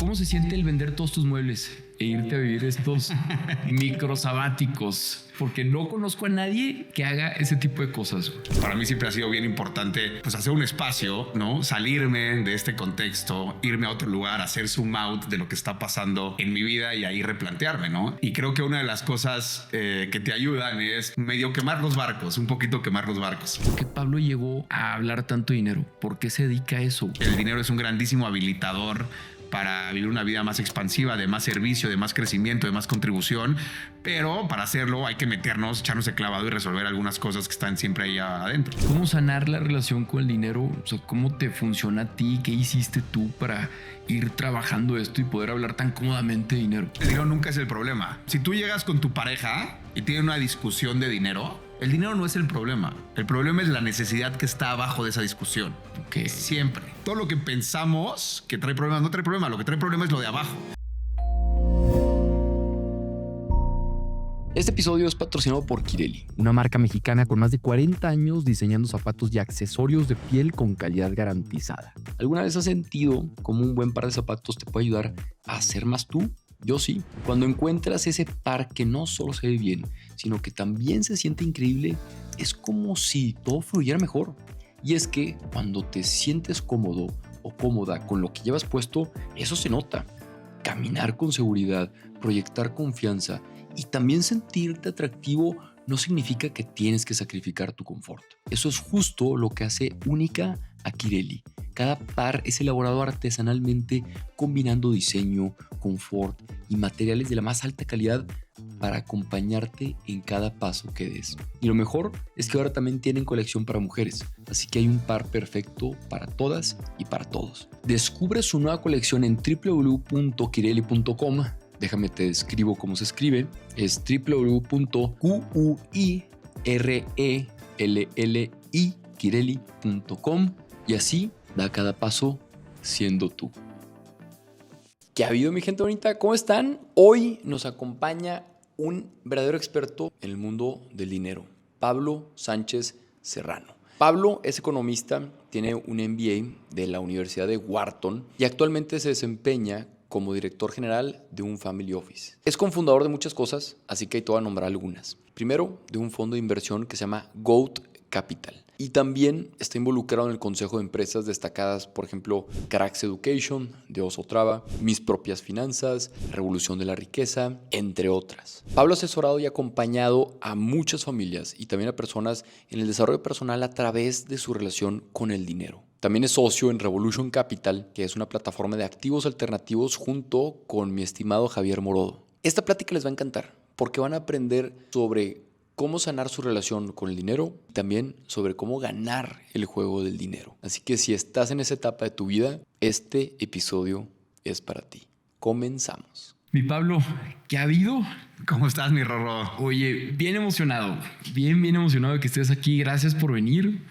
¿Cómo se siente el vender todos tus muebles e irte a vivir estos microsabáticos? Porque no conozco a nadie que haga ese tipo de cosas. Para mí siempre ha sido bien importante pues hacer un espacio, ¿no? Salirme de este contexto, irme a otro lugar, hacer zoom out de lo que está pasando en mi vida y ahí replantearme, ¿no? Y creo que una de las cosas que te ayudan es medio quemar los barcos, un poquito quemar los barcos. ¿Por qué Pablo llegó a hablar tanto dinero? ¿Por qué se dedica a eso? El dinero es un grandísimo habilitador para vivir una vida más expansiva, de más servicio, de más crecimiento, de más contribución, pero para hacerlo hay que meternos, echarnos el clavado y resolver algunas cosas que están siempre ahí adentro. ¿Cómo sanar la relación con el dinero? O sea, ¿cómo te funciona a ti? ¿Qué hiciste tú para ir trabajando esto y poder hablar tan cómodamente de dinero? El dinero nunca es el problema. Si tú llegas con tu pareja y tienen una discusión de dinero, el dinero no es el problema. El problema es la necesidad que está abajo de esa discusión. Okay. Siempre. Todo lo que pensamos que trae problemas no trae problema. Lo que trae problema es lo de abajo. Este episodio es patrocinado por Kirely, una marca mexicana con más de 40 años diseñando zapatos y accesorios de piel con calidad garantizada. ¿Alguna vez has sentido cómo un buen par de zapatos te puede ayudar a ser más tú? Yo sí. Cuando encuentras ese par que no solo se ve bien, sino que también se siente increíble, es como si todo fluyera mejor. Y es que cuando te sientes cómodo o cómoda con lo que llevas puesto, eso se nota. Caminar con seguridad, proyectar confianza y también sentirte atractivo no significa que tienes que sacrificar tu confort. Eso es justo lo que hace única a Kirely. Cada par es elaborado artesanalmente combinando diseño, confort y materiales de la más alta calidad para acompañarte en cada paso que des. Y lo mejor es que ahora también tienen colección para mujeres, así que hay un par perfecto para todas y para todos. Descubre su nueva colección en www.kirely.com. Déjame te describo cómo se escribe. Es www.kirely.com y así da cada paso siendo tú. ¿Qué ha habido, mi gente bonita? ¿Cómo están? Hoy nos acompaña un verdadero experto en el mundo del dinero, Pablo Sánchez Serrano. Pablo es economista, tiene un MBA de la Universidad de Wharton y actualmente se desempeña como director general de un family office. Es cofundador de muchas cosas, así que ahí te voy a nombrar algunas. Primero, de un fondo de inversión que se llama GOAT Capital. Y también está involucrado en el consejo de empresas destacadas, por ejemplo, Cracks Education, de Oso Traba, Mis Propias Finanzas, Revolución de la Riqueza, entre otras. Pablo ha asesorado y acompañado a muchas familias y también a personas en el desarrollo personal a través de su relación con el dinero. También es socio en Revolution Capital, que es una plataforma de activos alternativos junto con mi estimado Javier Morodo. Esta plática les va a encantar porque van a aprender sobre cómo sanar su relación con el dinero y también sobre cómo ganar el juego del dinero. Así que si estás en esa etapa de tu vida, este episodio es para ti. Comenzamos. Mi Pablo, ¿qué ha habido? ¿Cómo estás, mi Rorro? Oye, bien emocionado de que estés aquí. Gracias por venir.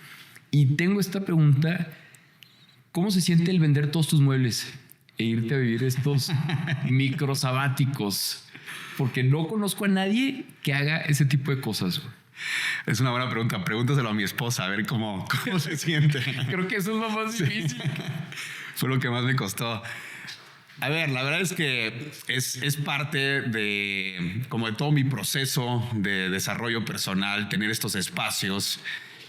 Y tengo esta pregunta: ¿cómo se siente el vender todos tus muebles e irte a vivir estos microsabáticos? Porque no conozco a nadie que haga ese tipo de cosas. Es una buena pregunta. Pregúntaselo a mi esposa, a ver cómo se siente. Creo que eso es lo más difícil. Fue lo que más me costó. A ver, la verdad es que es parte de todo mi proceso de desarrollo personal, tener estos espacios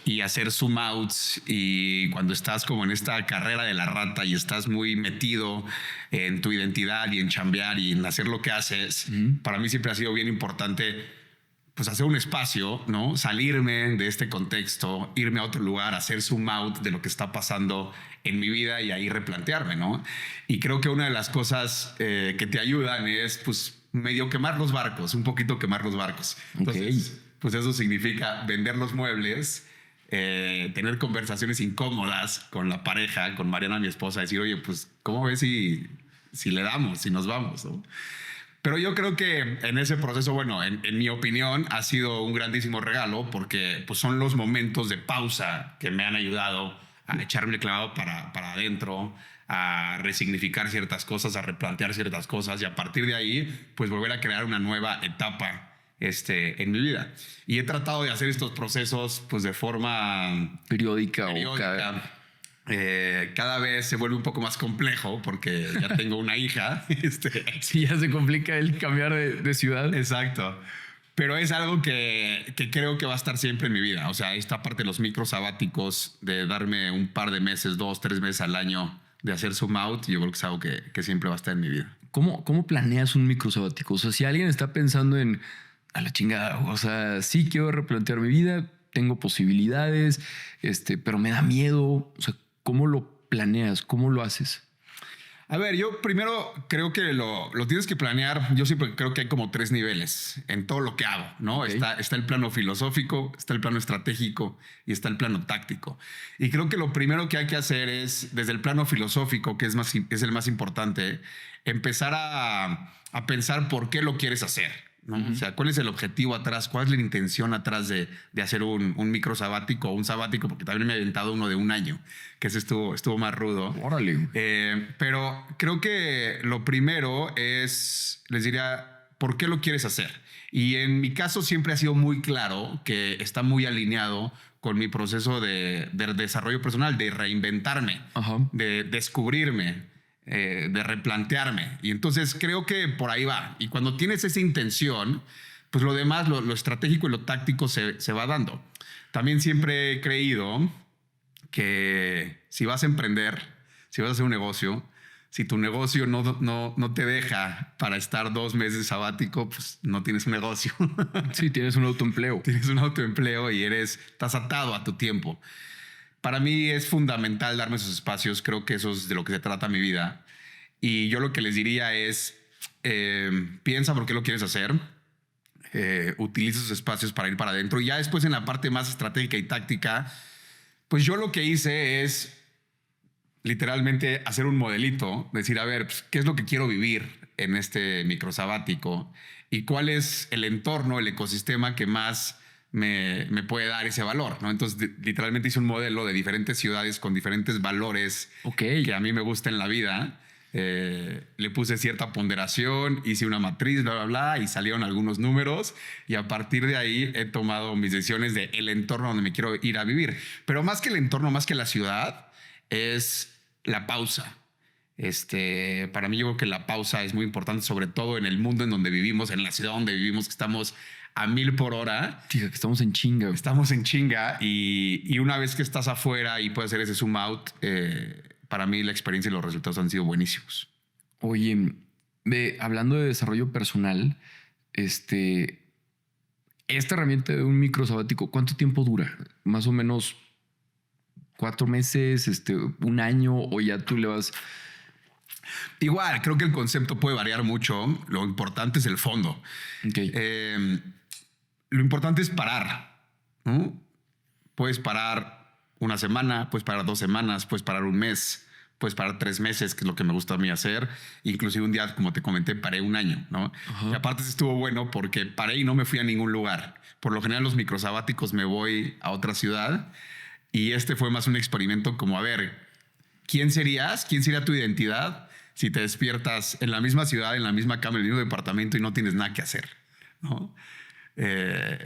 y hacer zoom outs, y cuando estás como en esta carrera de la rata y estás muy metido en tu identidad y en chambear y en hacer lo que haces, para mí siempre ha sido bien importante pues hacer un espacio, ¿no? Salirme de este contexto, irme a otro lugar, hacer zoom out de lo que está pasando en mi vida y ahí replantearme, ¿no? Y creo que una de las cosas que te ayudan es pues medio quemar los barcos, un poquito quemar los barcos. Entonces, pues eso significa vender los muebles, tener conversaciones incómodas con la pareja, con Mariana, mi esposa, decir, oye, pues, ¿cómo ves si le damos, si nos vamos, ¿no? Pero yo creo que en ese proceso, bueno, en mi opinión, ha sido un grandísimo regalo porque pues, son los momentos de pausa que me han ayudado a echarme el clavado para adentro, a resignificar ciertas cosas, a replantear ciertas cosas y a partir de ahí, pues volver a crear una nueva etapa en mi vida. Y he tratado de hacer estos procesos pues de forma periódica. Cada vez se vuelve un poco más complejo porque ya tengo una hija. Sí, ya se complica el cambiar de ciudad. Exacto. Pero es algo que creo que va a estar siempre en mi vida. O sea, esta parte de los micros sabáticos, de darme un par de meses, 2, 3 meses al año de hacer zoom out, yo creo que es algo que siempre va a estar en mi vida. ¿Cómo planeas un micro sabático? O sea, si alguien está pensando en a la chingada, o sea, sí quiero replantear mi vida, tengo posibilidades, pero me da miedo. O sea, ¿cómo lo planeas? ¿Cómo lo haces? A ver, yo primero creo que lo tienes que planear. Yo siempre creo que hay como 3 niveles en todo lo que hago, ¿no? Okay. Está el plano filosófico, está el plano estratégico y está el plano táctico. Y creo que lo primero que hay que hacer es, desde el plano filosófico, que es el más importante, empezar a pensar por qué lo quieres hacer, ¿no? O sea, ¿cuál es el objetivo atrás? ¿Cuál es la intención atrás de hacer un micro sabático o un sabático? Porque también me he aventado uno de 1 año, que ese estuvo más rudo. Órale. Pero creo que lo primero es, les diría, ¿por qué lo quieres hacer? Y en mi caso siempre ha sido muy claro que está muy alineado con mi proceso de desarrollo personal, de reinventarme, de descubrirme, de replantearme. Y entonces creo que por ahí va. Y cuando tienes esa intención, pues lo demás, lo estratégico y lo táctico se va dando. También siempre he creído que si vas a emprender, si vas a hacer un negocio, si tu negocio no te deja para estar 2 meses sabático, pues no tienes un negocio. Sí, tienes un autoempleo. Tienes un autoempleo y estás atado a tu tiempo. Para mí es fundamental darme esos espacios. Creo que eso es de lo que se trata mi vida. Y yo lo que les diría es, piensa por qué lo quieres hacer. Utiliza esos espacios para ir para adentro. Y ya después en la parte más estratégica y táctica, pues yo lo que hice es literalmente hacer un modelito, decir, a ver, pues, ¿qué es lo que quiero vivir en este microsabático? ¿Y cuál es el entorno, el ecosistema que más me puede dar ese valor, ¿no? Entonces, literalmente hice un modelo de diferentes ciudades con diferentes valores que a mí me gusta en la vida. Le puse cierta ponderación, hice una matriz, bla, bla, bla, y salieron algunos números. Y a partir de ahí he tomado mis decisiones de el entorno donde me quiero ir a vivir. Pero más que el entorno, más que la ciudad, es la pausa. Para mí yo creo que la pausa es muy importante, sobre todo en el mundo en donde vivimos, en la ciudad donde vivimos, que estamos a 1000 por hora. Tío, que estamos en chinga. Estamos en chinga y una vez que estás afuera y puedes hacer ese zoom out, para mí la experiencia y los resultados han sido buenísimos. Oye, hablando de desarrollo personal, esta herramienta de un micro sabático, ¿cuánto tiempo dura? Más o menos 4 meses, 1 año, o ya tú le vas... Igual, creo que el concepto puede variar mucho. Lo importante es el fondo. Okay. Lo importante es parar, ¿no? Puedes parar 1 semana, puedes parar 2 semanas, puedes parar 1 mes, puedes parar 3 meses, que es lo que me gusta a mí hacer. Inclusive un día, como te comenté, paré 1 año, ¿no? Y aparte estuvo bueno porque paré y no me fui a ningún lugar. Por lo general los microsabáticos me voy a otra ciudad y fue más un experimento como, a ver, ¿quién serías? ¿Quién sería tu identidad si te despiertas en la misma ciudad, en la misma cama, en el mismo departamento y no tienes nada que hacer, ¿no?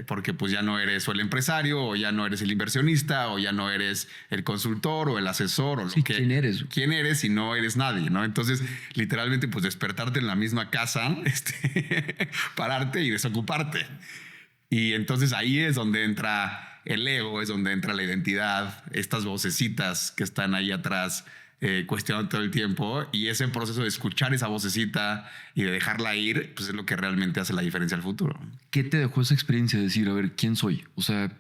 Porque pues ya no eres o el empresario, o ya no eres el inversionista, o ya no eres el consultor o el asesor, o sí, ¿quién eres? ¿Quién eres si no eres nadie, no? Entonces, literalmente, pues despertarte en la misma casa, pararte y desocuparte. Y entonces ahí es donde entra el ego, es donde entra la identidad, estas vocecitas que están ahí atrás cuestionando todo el tiempo, y ese proceso de escuchar esa vocecita y de dejarla ir, pues es lo que realmente hace la diferencia al futuro. ¿Qué te dejó esa experiencia de decir, a ver, quién soy? O sea,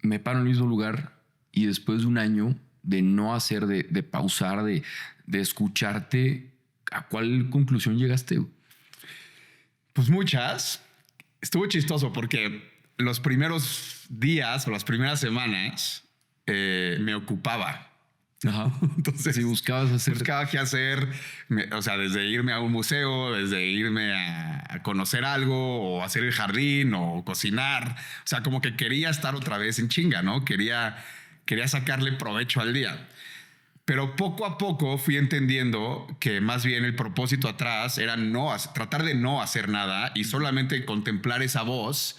me paro en el mismo lugar y después de 1 año de no hacer, de pausar, de escucharte, ¿a cuál conclusión llegaste? Pues muchas. Estuvo chistoso porque los primeros días o las primeras semanas me ocupaba. Ajá. Entonces, si buscaba qué hacer, o sea, desde irme a un museo, desde irme a conocer algo, o hacer el jardín, o cocinar. O sea, como que quería estar otra vez en chinga, ¿no? Quería sacarle provecho al día. Pero poco a poco fui entendiendo que más bien el propósito atrás era tratar de no hacer nada y solamente contemplar esa voz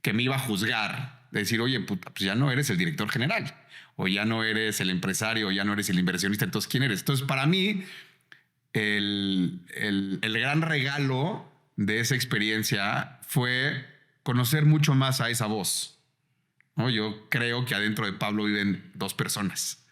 que me iba a juzgar de decir, oye, puta, pues ya no eres el director general, o ya no eres el empresario, o ya no eres el inversionista, entonces ¿quién eres? Entonces, para mí, el gran regalo de esa experiencia fue conocer mucho más a esa voz, ¿no? Yo creo que adentro de Pablo viven dos personas.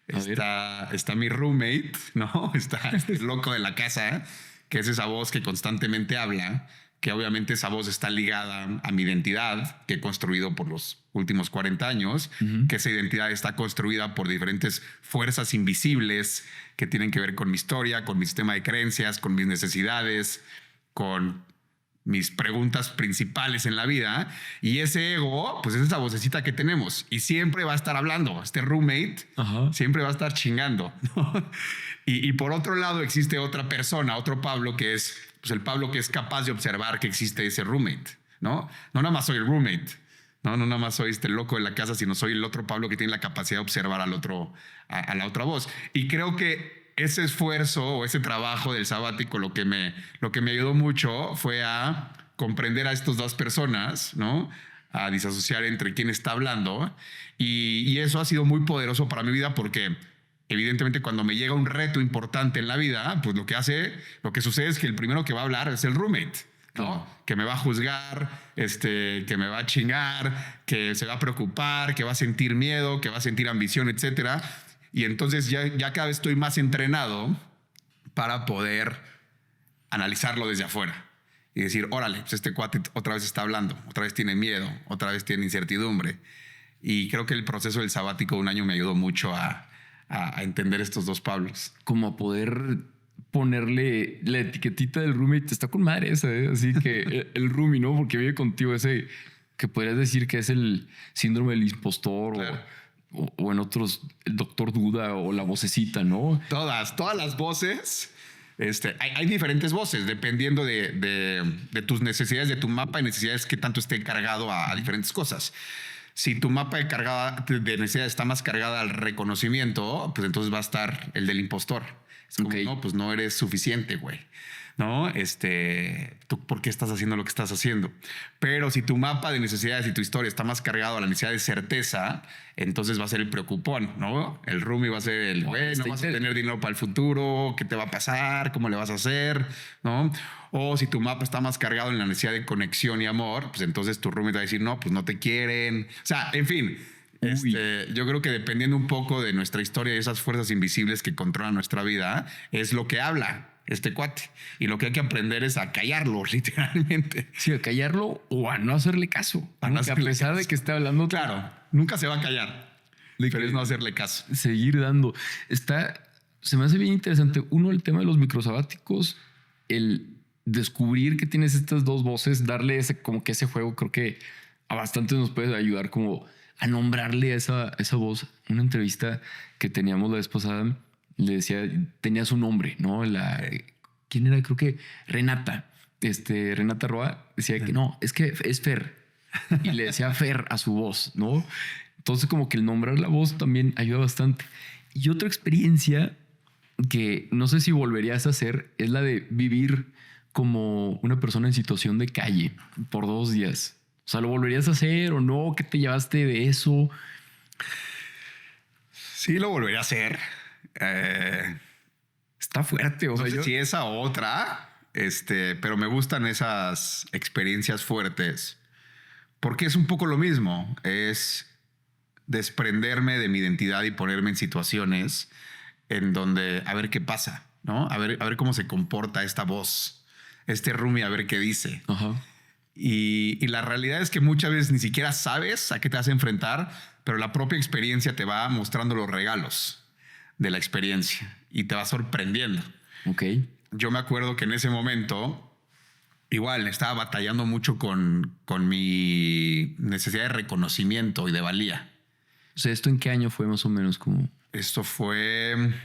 Está mi roommate, ¿no? Está el loco de la casa, que es esa voz que constantemente habla, que obviamente esa voz está ligada a mi identidad que he construido por los últimos 40 años, que esa identidad está construida por diferentes fuerzas invisibles que tienen que ver con mi historia, con mi sistema de creencias, con mis necesidades, con mis preguntas principales en la vida. Y ese ego, pues es esa vocecita que tenemos y siempre va a estar hablando. Este roommate siempre va a estar chingando, ¿no? Y por otro lado existe otra persona, otro Pablo, que es pues el Pablo que es capaz de observar que existe ese roommate, ¿no? No nada más soy el roommate, no nada más soy este loco de la casa, sino soy el otro Pablo que tiene la capacidad de observar al otro, a la otra voz. Y creo que ese esfuerzo o ese trabajo del sabático lo que me ayudó mucho fue a comprender a estas dos personas, ¿no? A disasociar entre quién está hablando. Y eso ha sido muy poderoso para mi vida porque evidentemente cuando me llega un reto importante en la vida, pues lo que sucede es que el primero que va a hablar es el roommate, ¿no? Que me va a juzgar, que me va a chingar, que se va a preocupar, que va a sentir miedo, que va a sentir ambición, etcétera. Y entonces ya cada vez estoy más entrenado para poder analizarlo desde afuera y decir, órale, pues este cuate otra vez está hablando, otra vez tiene miedo, otra vez tiene incertidumbre. Y creo que el proceso del sabático de un año me ayudó mucho a entender estos dos Pablos. Como a poder ponerle la etiquetita del roommate. Está con madre esa, ¿eh? Así que el roomie, ¿no? Porque vive contigo ese que podrías decir que es el síndrome del impostor. Claro. O en otros, el doctor Duda o la vocecita, ¿no? Todas las voces. Hay diferentes voces dependiendo de tus necesidades, de tu mapa de necesidades, que tanto esté cargado a diferentes cosas. Si tu mapa de necesidades está más cargada al reconocimiento, pues entonces va a estar el del impostor. Es como, no, pues no eres suficiente, güey. ¿No? ¿Tú por qué estás haciendo lo que estás haciendo? Pero si tu mapa de necesidades y tu historia está más cargado a la necesidad de certeza, entonces va a ser el preocupón, ¿no? El roomie va a ser el, güey, no vas a tener dinero para el futuro, ¿qué te va a pasar? ¿Cómo le vas a hacer? ¿No? O si tu mapa está más cargado en la necesidad de conexión y amor, pues entonces tu roomie te va a decir, no, pues no te quieren. O sea, en fin. Yo creo que dependiendo un poco de nuestra historia y esas fuerzas invisibles que controlan nuestra vida, es lo que habla este cuate. Y lo que hay que aprender es a callarlo, literalmente. Sí, a callarlo o a no hacerle caso. A pesar de que esté hablando. Claro, nunca se va a callar. Pero es no hacerle caso. Seguir dando. Se me hace bien interesante. Uno, el tema de los microsabáticos, el descubrir que tienes estas dos voces, darle como que ese juego, creo que a bastantes nos puede ayudar como a nombrarle a esa voz. Una entrevista que teníamos la vez pasada, le decía, tenía su nombre, ¿no? ¿Quién era? Creo que Renata. Renata Roa decía que no, es que es Fer. Y le decía Fer a su voz, ¿no? Entonces como que el nombrar la voz también ayuda bastante. Y otra experiencia que no sé si volverías a hacer es la de vivir como una persona en situación de calle por 2 días. O sea, ¿lo volverías a hacer o no? ¿Qué te llevaste de eso? Sí, lo volvería a hacer. Está fuerte. O no sea, sé si esa otra, pero me gustan esas experiencias fuertes porque es un poco lo mismo. Es desprenderme de mi identidad y ponerme en situaciones en donde a ver qué pasa, ¿no? A ver cómo se comporta esta voz, este roomie, a ver qué dice. Ajá. Y la realidad es que muchas veces ni siquiera sabes a qué te vas a enfrentar, pero la propia experiencia te va mostrando los regalos de la experiencia y te va sorprendiendo. Ok. Yo me acuerdo que en ese momento igual estaba batallando mucho con mi necesidad de reconocimiento y de valía. O sea, ¿esto en qué año fue más o menos? Como... Esto fue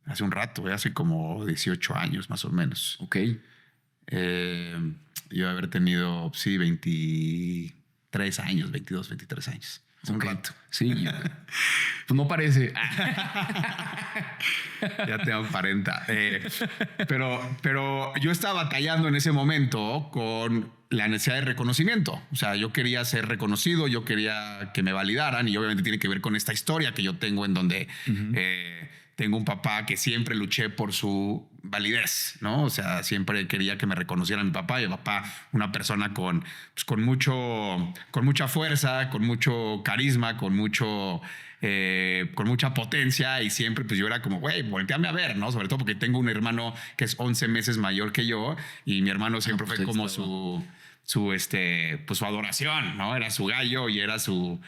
hace un rato, hace como 18 años más o menos. Ok. Yo haber tenido, sí, 23 años, 22, 23 años. un Ok. rato. Sí. Pues no parece. Ya tengo 40. Pero yo estaba batallando en ese momento con la necesidad de reconocimiento. O sea, yo quería ser reconocido, yo quería que me validaran y obviamente tiene que ver con esta historia que yo tengo en donde tengo un papá que siempre luché por su validez, ¿no? O sea, siempre quería que me reconociera mi papá. Y mi papá, una persona con mucha fuerza, con mucho carisma, con mucha potencia y siempre pues yo era como, güey, volteame a ver, ¿no? Sobre todo porque tengo un hermano que es 11 meses mayor que yo y mi hermano siempre pues fue como estaba. su adoración, ¿no? Era su gallo y era su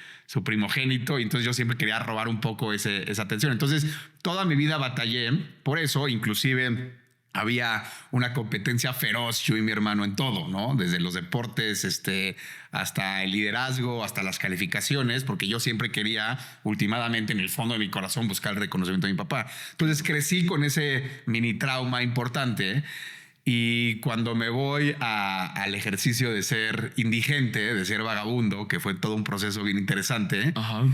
primogénito y entonces yo siempre quería robar un poco esa atención. Entonces toda mi vida batallé por eso, inclusive había una competencia feroz yo y mi hermano en todo, ¿no? Desde los deportes, hasta el liderazgo, hasta las calificaciones, porque yo siempre quería, últimamente, en el fondo de mi corazón, buscar el reconocimiento de mi papá. Entonces crecí con ese mini trauma importante. Y cuando me voy al ejercicio de ser indigente, de ser vagabundo, que fue todo un proceso bien interesante, Ajá.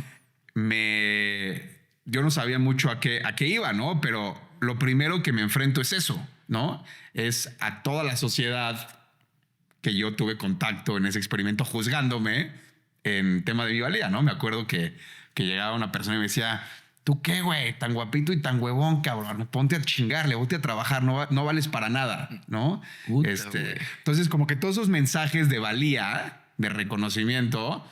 yo no sabía mucho a qué iba, ¿no? Pero lo primero que me enfrento es eso, ¿no? Es a toda la sociedad que yo tuve contacto en ese experimento juzgándome en tema de mi valía, ¿no? Me acuerdo que llegaba una persona y me decía, ¿tú qué, güey? Tan guapito y tan huevón, cabrón. Ponte a chingarle, ponte a trabajar, no vales para nada, ¿no? Puta, güey. Entonces, como que todos esos mensajes de valía, de reconocimiento,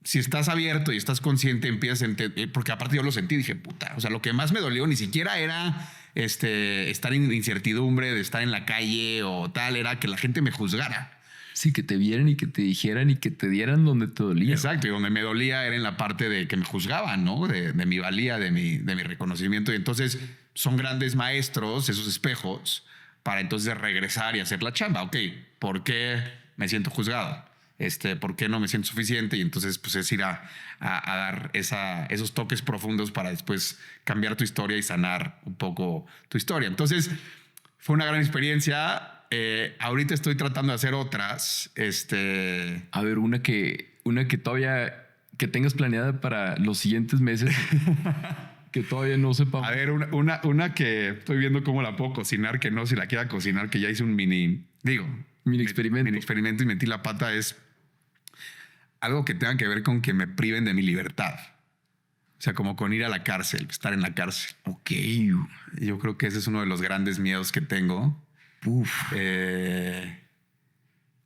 si estás abierto y estás consciente, empiezas a entender, porque aparte yo lo sentí, dije, puta, o sea, lo que más me dolió ni siquiera era estar en incertidumbre de estar en la calle o tal, era que la gente me juzgara. Sí, que te vieran y que te dijeran y que te dieran donde te dolía. Exacto, y donde me dolía era en la parte de que me juzgaban, ¿no? De mi valía, de mi reconocimiento. Y entonces son grandes maestros, esos espejos, para entonces regresar y hacer la chamba. Ok, ¿por qué me siento juzgado? ¿Por qué no me siento suficiente? Y entonces pues es ir a dar esos toques profundos para después cambiar tu historia y sanar un poco tu historia. Entonces fue una gran experiencia. Ahorita estoy tratando de hacer otras. A ver, una que todavía que tengas planeada para los siguientes meses que todavía no sepamos. A ver, una que estoy viendo cómo la puedo cocinar, que no, si la quiera cocinar, que ya hice un mini experimento. Mini experimento y metí la pata es algo que tenga que ver con que me priven de mi libertad. O sea, como con ir a la cárcel, estar en la cárcel. Ok. Yo creo que ese es uno de los grandes miedos que tengo. Uf.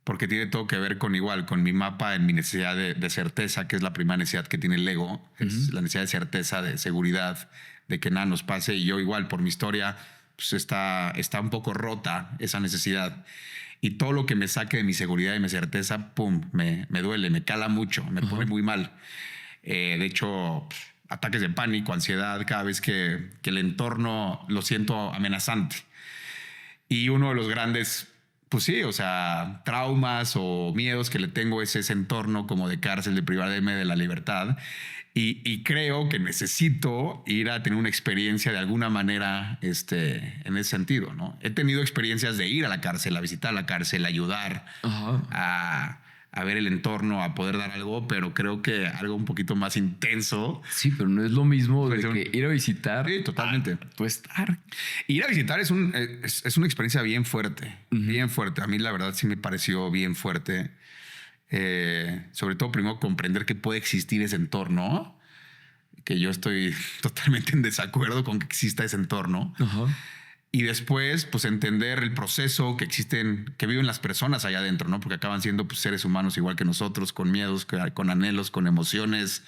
Porque tiene todo que ver con mi mapa en mi necesidad de certeza, que es la primera necesidad que tiene el ego. Es la necesidad de certeza, de seguridad, de que nada nos pase. Y yo igual, por mi historia, pues está un poco rota esa necesidad. Y todo lo que me saque de mi seguridad y mi certeza, pum, me duele, me cala mucho, me pone muy mal. De hecho, ataques de pánico, ansiedad, cada vez que el entorno lo siento amenazante. Y uno de los grandes, pues sí, o sea, traumas o miedos que le tengo es ese entorno como de cárcel, de privarme de la libertad. Y creo que necesito ir a tener una experiencia de alguna manera en ese sentido, ¿no? He tenido experiencias de ir a la cárcel, a visitar la cárcel, a ayudar, a ver el entorno, a poder dar algo, pero creo que algo un poquito más intenso. Sí, pero no es lo mismo Pues de que ir a visitar. Sí, totalmente. Pues estar. Ir a visitar es una experiencia bien fuerte, bien fuerte. A mí la verdad sí me pareció bien fuerte. Sobre todo primero comprender que puede existir ese entorno, que yo estoy totalmente en desacuerdo con que exista ese entorno. Ajá. Y después, pues entender el proceso que viven las personas allá adentro, ¿no? Porque acaban siendo pues, seres humanos igual que nosotros, con miedos, con anhelos, con emociones,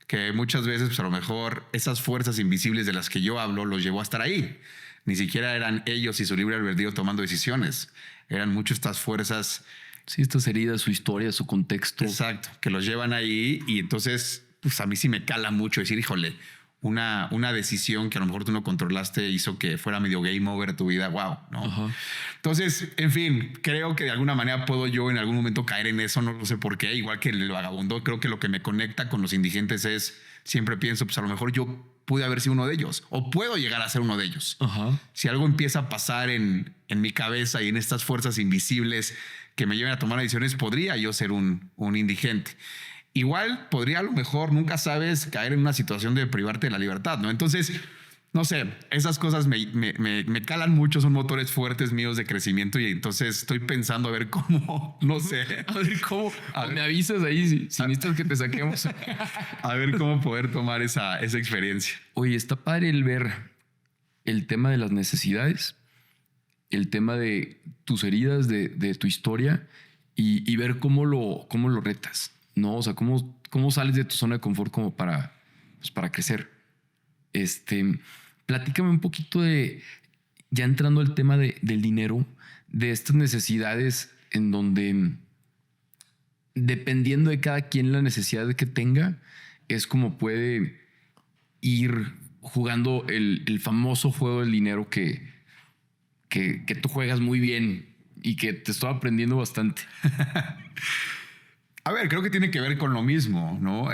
que muchas veces, pues a lo mejor esas fuerzas invisibles de las que yo hablo los llevó a estar ahí. Ni siquiera eran ellos y su libre albedrío tomando decisiones. Eran muchas estas fuerzas. Sí, estas heridas, su historia, su contexto. Exacto, que los llevan ahí y entonces, pues a mí sí me cala mucho decir, híjole, una decisión que a lo mejor tú no controlaste hizo que fuera medio game over tu vida, wow, ¿no? Ajá. Entonces, en fin, creo que de alguna manera puedo yo en algún momento caer en eso, no sé por qué, igual que el vagabundo, creo que lo que me conecta con los indigentes es, siempre pienso, pues a lo mejor yo pude haber sido uno de ellos o puedo llegar a ser uno de ellos. Ajá. Si algo empieza a pasar en mi cabeza y en estas fuerzas invisibles que me lleven a tomar decisiones, podría yo ser un indigente. igual podría a lo mejor, nunca sabes, caer en una situación de privarte de la libertad, ¿no? Entonces, no sé, esas cosas me calan mucho, son motores fuertes míos de crecimiento y entonces estoy pensando a ver cómo, no sé. A ver cómo. Me avisas ahí si necesitas que te saquemos. A ver cómo poder tomar esa experiencia. Oye, está padre el ver el tema de las necesidades, el tema de tus heridas, de tu historia y ver cómo lo retas, ¿no? O sea, cómo sales de tu zona de confort como para crecer. Platícame un poquito ya entrando al tema del dinero, de estas necesidades en donde, dependiendo de cada quien la necesidad que tenga, es como puede ir jugando el famoso juego del dinero que tú juegas muy bien y que te estoy aprendiendo bastante. A ver, creo que tiene que ver con lo mismo, ¿no?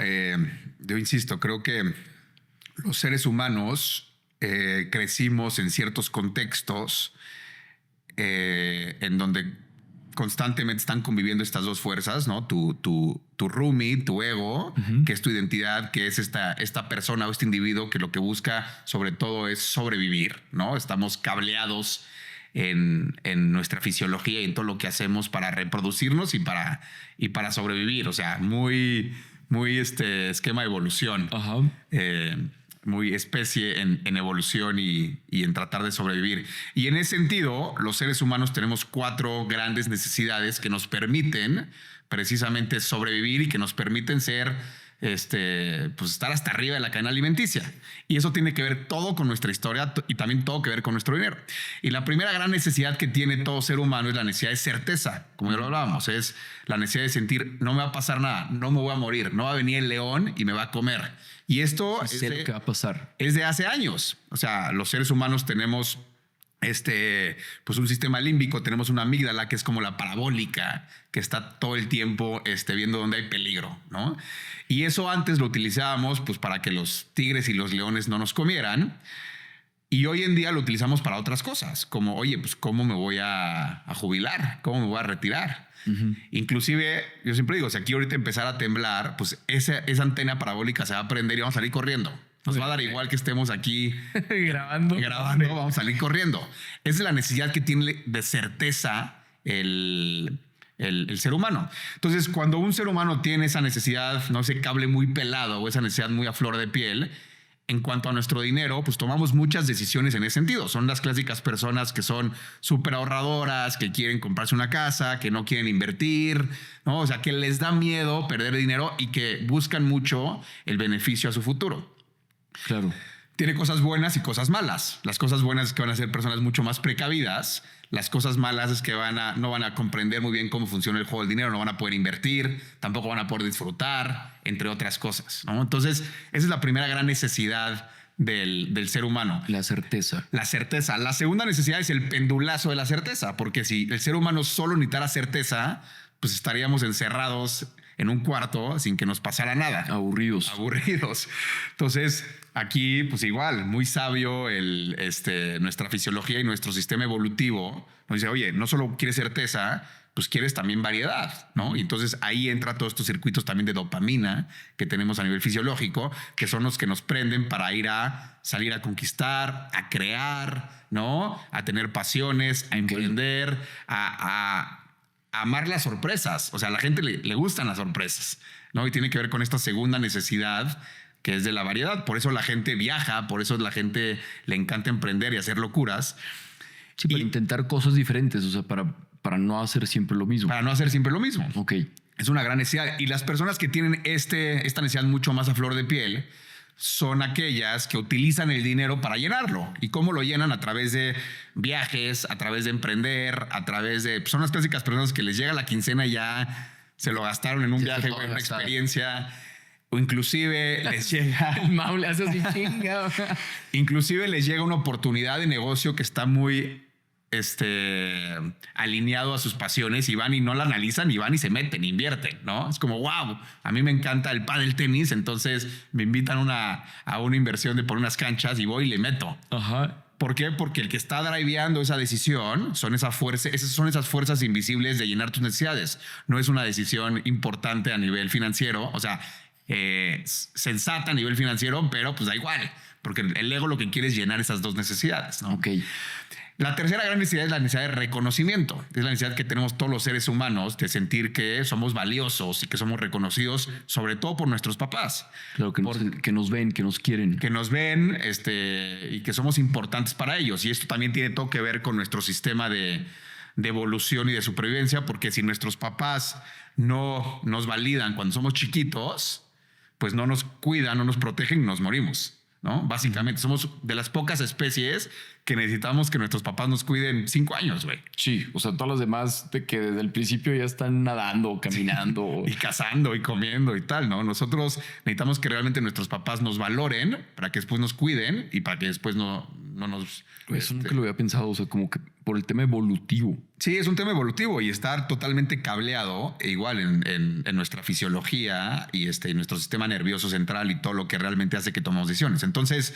Yo insisto, creo que los seres humanos crecimos en ciertos contextos en donde constantemente están conviviendo estas dos fuerzas, ¿no? Tu roomie, tu ego, que es tu identidad, que es esta persona o este individuo que lo que busca sobre todo es sobrevivir, ¿no? Estamos cableados en nuestra fisiología y en todo lo que hacemos para reproducirnos y para sobrevivir. O sea, muy esquema de evolución. Ajá. Muy especie en evolución y en tratar de sobrevivir. Y en ese sentido, los seres humanos tenemos 4 grandes necesidades que nos permiten precisamente sobrevivir y que nos permiten ser, pues estar hasta arriba de la cadena alimenticia. Y eso tiene que ver todo con nuestra historia y también todo que ver con nuestro dinero. Y la primera gran necesidad que tiene todo ser humano es la necesidad de certeza, como ya lo hablábamos, es la necesidad de sentir no me va a pasar nada, no me voy a morir, no va a venir el león y me va a comer. Y esto sé lo que va a pasar. Es de hace años. O sea, los seres humanos tenemos pues un sistema límbico, tenemos una amígdala que es como la parabólica, que está todo el tiempo viendo dónde hay peligro, ¿no? Y eso antes lo utilizábamos pues para que los tigres y los leones no nos comieran. Y hoy en día lo utilizamos para otras cosas, como, oye, pues ¿cómo me voy a jubilar? ¿Cómo me voy a retirar? Inclusive, yo siempre digo, si aquí ahorita empezara a temblar, pues esa antena parabólica se va a prender y vamos a salir corriendo. Nos va a dar igual que estemos aquí grabando, vamos a salir corriendo. Esa es la necesidad que tiene de certeza el ser humano. Entonces, cuando un ser humano tiene esa necesidad, no sé, cable muy pelado o esa necesidad muy a flor de piel, en cuanto a nuestro dinero, pues tomamos muchas decisiones en ese sentido. Son las clásicas personas que son súper ahorradoras, que quieren comprarse una casa, que no quieren invertir, ¿no? O sea, que les da miedo perder dinero y que buscan mucho el beneficio a su futuro. Claro. Tiene cosas buenas y cosas malas. Las cosas buenas es que van a ser personas mucho más precavidas. Las cosas malas es que no van a comprender muy bien cómo funciona el juego del dinero, no van a poder invertir, tampoco van a poder disfrutar, entre otras cosas, ¿no? Entonces, esa es la primera gran necesidad del ser humano. La certeza. La certeza. La segunda necesidad es el pendulazo de la certeza, porque si el ser humano solo necesitara certeza, pues estaríamos encerrados en un cuarto sin que nos pasara nada. Aburridos. Entonces, aquí, pues igual, muy sabio nuestra fisiología y nuestro sistema evolutivo nos dice, oye, no solo quieres certeza, pues quieres también variedad, ¿no? Y entonces ahí entra todos estos circuitos también de dopamina que tenemos a nivel fisiológico, que son los que nos prenden para salir a conquistar, a crear, ¿no? A tener pasiones, a emprender, a amar las sorpresas. O sea, a la gente le gustan las sorpresas, ¿no? Y tiene que ver con esta segunda necesidad que es de la variedad. Por eso la gente viaja, por eso la gente le encanta emprender y hacer locuras. Sí, para intentar cosas diferentes, o sea, para no hacer siempre lo mismo. Para no hacer siempre lo mismo. Ok. Es una gran necesidad. Y las personas que tienen esta necesidad mucho más a flor de piel son aquellas que utilizan el dinero para llenarlo. ¿Y cómo lo llenan? A través de viajes, a través de emprender, a través de... Son las clásicas personas que les llega la quincena y ya se lo gastaron en un viaje, en una experiencia. O inclusive les llega... El Mau le hace así chinga. Inclusive les llega una oportunidad de negocio que está muy alineado a sus pasiones y van y no la analizan y van y se meten, invierten, ¿no? Es como, wow, a mí me encanta el pádel tenis, entonces me invitan a una inversión de por unas canchas y voy y le meto. Ajá. ¿Por qué? Porque el que está driveando esa decisión son esas fuerzas invisibles de llenar tus necesidades. No es una decisión importante a nivel financiero, o sea, sensata a nivel financiero, pero pues da igual, porque el ego lo que quiere es llenar esas dos necesidades, ¿no? Ok. La tercera gran necesidad es la necesidad de reconocimiento. Es la necesidad que tenemos todos los seres humanos de sentir que somos valiosos y que somos reconocidos, sobre todo por nuestros papás. Claro, que nos ven, que nos quieren. Que nos ven y que somos importantes para ellos. Y esto también tiene todo que ver con nuestro sistema de evolución y de supervivencia, porque si nuestros papás no nos validan cuando somos chiquitos, pues no nos cuidan, no nos protegen y nos morimos, ¿no? Básicamente somos de las pocas especies que necesitamos que nuestros papás nos cuiden 5 años, güey. Sí, o sea, todas las demás de que desde el principio ya están nadando, caminando. Y cazando y comiendo y tal, ¿no? Nosotros necesitamos que realmente nuestros papás nos valoren para que después nos cuiden y para que después no nos... Eso nunca lo había pensado, o sea, como que por el tema evolutivo. Sí, es un tema evolutivo y estar totalmente cableado, igual en nuestra fisiología y nuestro sistema nervioso central y todo lo que realmente hace que tomemos decisiones. Entonces,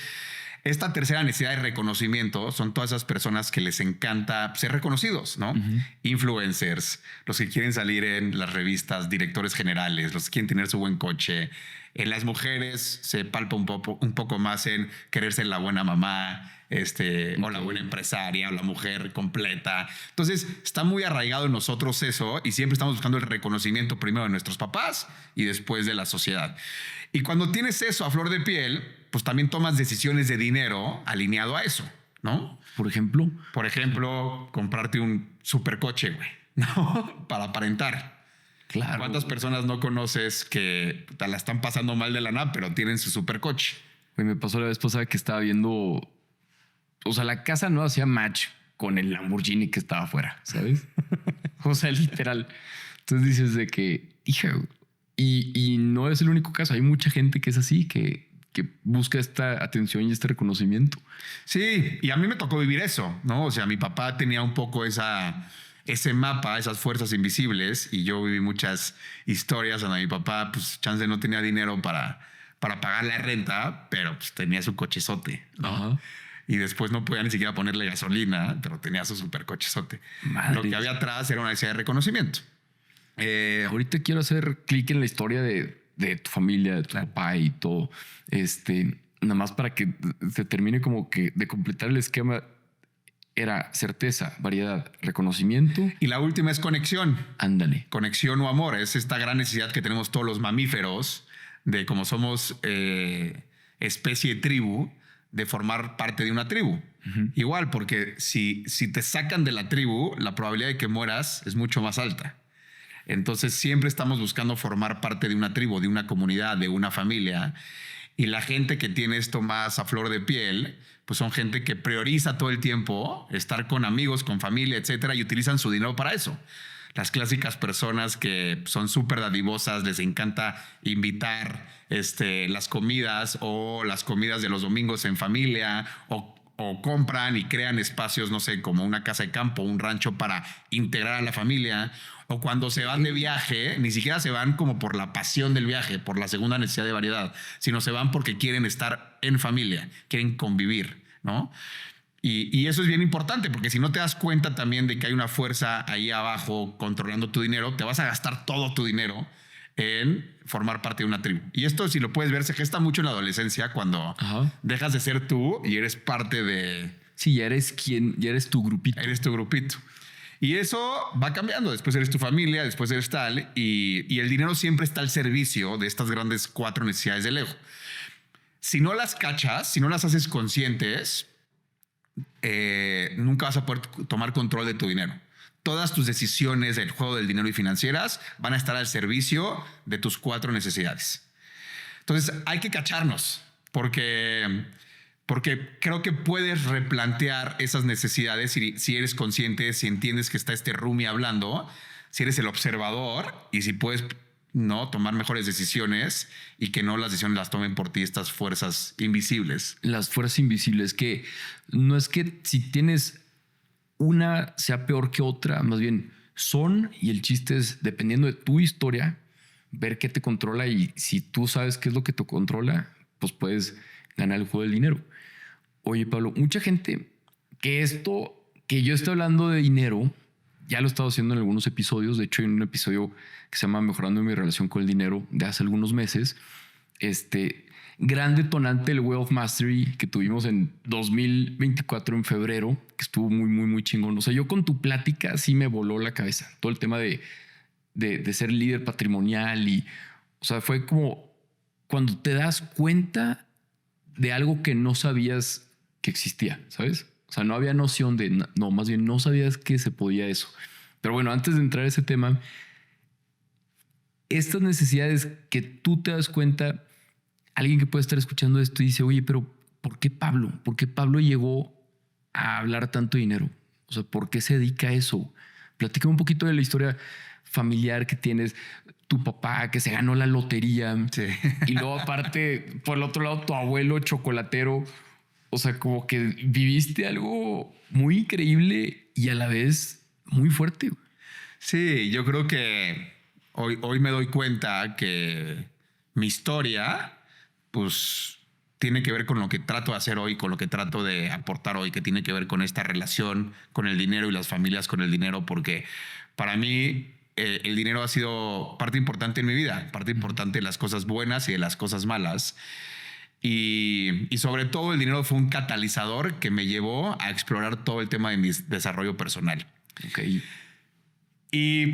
esta tercera necesidad de reconocimiento son todas esas personas que les encanta ser reconocidos, ¿no? Influencers, los que quieren salir en las revistas, directores generales, los que quieren tener su buen coche. En las mujeres se palpa un poco más en querer ser la buena mamá, o la buena empresaria, o la mujer completa. Entonces, está muy arraigado en nosotros eso y siempre estamos buscando el reconocimiento primero de nuestros papás y después de la sociedad. Y cuando tienes eso a flor de piel, pues también tomas decisiones de dinero alineado a eso, ¿no? Por ejemplo, comprarte un supercoche, güey, ¿no? Para aparentar. Claro. ¿Cuántas personas no conoces que te la están pasando mal de lana, pero tienen su supercoche? Güey, me pasó la vez pasada que estaba viendo, o sea, la casa no hacía match con el Lamborghini que estaba afuera, ¿sabes? O sea, literal. Entonces dices de que, hija, y no es el único caso. Hay mucha gente que es así, que busca esta atención y este reconocimiento. Sí, y a mí me tocó vivir eso, ¿no? O sea, mi papá tenía un poco ese mapa, esas fuerzas invisibles, y yo viví muchas historias donde mi papá, pues, chance no tenía dinero para pagar la renta, pero pues tenía su cochezote, ¿no? Ajá. Y después no podía ni siquiera ponerle gasolina, pero tenía su supercochezote. Lo que había atrás era una necesidad de reconocimiento. Ahorita quiero hacer clic en la historia de tu familia, de tu papá y todo. Nada más para que se termine como que de completar el esquema. Era certeza, variedad, reconocimiento. Y la última es conexión. Ándale. Conexión o amor. Es esta gran necesidad que tenemos todos los mamíferos de como somos especie tribu, de formar parte de una tribu. Igual, porque si te sacan de la tribu, la probabilidad de que mueras es mucho más alta. Entonces siempre estamos buscando formar parte de una tribu, de una comunidad, de una familia. Y la gente que tiene esto más a flor de piel, pues son gente que prioriza todo el tiempo estar con amigos, con familia, etcétera, y utilizan su dinero para eso. Las clásicas personas que son súper dadivosas, les encanta invitar las comidas o las comidas de los domingos en familia, o compran y crean espacios, no sé, como una casa de campo, un rancho para integrar a la familia. O cuando se van de viaje, ni siquiera se van como por la pasión del viaje, por la segunda necesidad de variedad, sino se van porque quieren estar en familia, quieren convivir, ¿no? Y eso es bien importante, porque si no te das cuenta también de que hay una fuerza ahí abajo controlando tu dinero, te vas a gastar todo tu dinero en formar parte de una tribu. Y esto, si lo puedes ver, se gesta mucho en la adolescencia cuando dejas de ser tú y eres parte de... Sí, ya eres tu grupito. Eres tu grupito. Y eso va cambiando. Después eres tu familia, después eres tal. Y el dinero siempre está al servicio de estas grandes 4 necesidades del ego. Si no las cachas, si no las haces conscientes, nunca vas a poder tomar control de tu dinero. Todas tus decisiones del juego del dinero y financieras van a estar al servicio de tus 4 necesidades. Entonces hay que cacharnos porque creo que puedes replantear esas necesidades si eres consciente, si entiendes que está este roomie hablando, si eres el observador y si puedes tomar mejores decisiones y que no las decisiones las tomen por ti estas fuerzas invisibles. Las fuerzas invisibles, que no es que si tienes una sea peor que otra, más bien son, y el chiste es, dependiendo de tu historia, ver qué te controla, y si tú sabes qué es lo que te controla, pues puedes ganar el juego del dinero. Oye, Pablo, mucha gente que yo estoy hablando de dinero, ya lo he estado haciendo en algunos episodios. De hecho, hay un episodio que se llama Mejorando mi relación con el dinero de hace algunos meses. Gran detonante del Wealth Mastery que tuvimos en 2024 en febrero, que estuvo muy, muy, muy chingón. O sea, yo con tu plática sí me voló la cabeza. Todo el tema de ser líder patrimonial y, o sea, fue como cuando te das cuenta de algo que no sabías que existía, ¿sabes? O sea, no había noción no, más bien no sabías que se podía eso. Pero bueno, antes de entrar a ese tema, estas necesidades que tú te das cuenta, alguien que puede estar escuchando esto y dice, oye, pero ¿por qué Pablo? ¿Por qué Pablo llegó a hablar tanto de dinero? O sea, ¿por qué se dedica a eso? Platícame un poquito de la historia familiar que tienes, tu papá que se ganó la lotería. Sí. Y luego aparte, por el otro lado, tu abuelo chocolatero. O sea, como que viviste algo muy increíble y a la vez muy fuerte. Sí, yo creo que hoy me doy cuenta que mi historia, pues, tiene que ver con lo que trato de hacer hoy, con lo que trato de aportar hoy, que tiene que ver con esta relación con el dinero y las familias con el dinero, porque para mí el dinero ha sido parte importante en mi vida, parte importante de las cosas buenas y de las cosas malas. Y sobre todo el dinero fue un catalizador que me llevó a explorar todo el tema de mi desarrollo personal. Okay. Y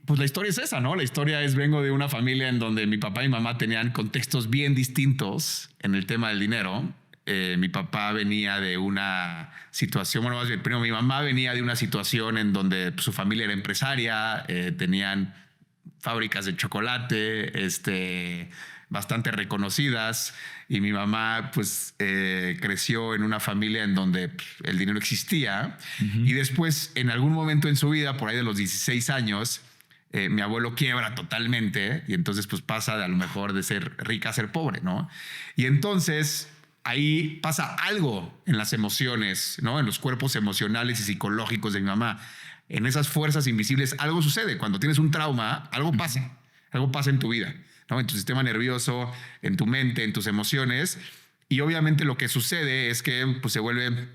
pues la historia es esa, ¿no? La historia es, vengo de una familia en donde mi papá y mi mamá tenían contextos bien distintos en el tema del dinero. Mi papá venía de una situación, bueno, más bien, primero mi mamá venía de una situación en donde pues, su familia era empresaria, tenían fábricas de chocolate, bastante reconocidas, y mi mamá pues creció en una familia en donde el dinero existía. Y después en algún momento en su vida, por ahí de los 16 años, mi abuelo quiebra totalmente y entonces pues pasa de a lo mejor de ser rica a ser pobre, ¿no? Y entonces ahí pasa algo en las emociones, ¿no? En los cuerpos emocionales y psicológicos de mi mamá. En esas fuerzas invisibles algo sucede. Cuando tienes un trauma, algo pasa. Algo pasa en tu vida, ¿no? En tu sistema nervioso, en tu mente, en tus emociones. Y obviamente lo que sucede es que pues, se vuelve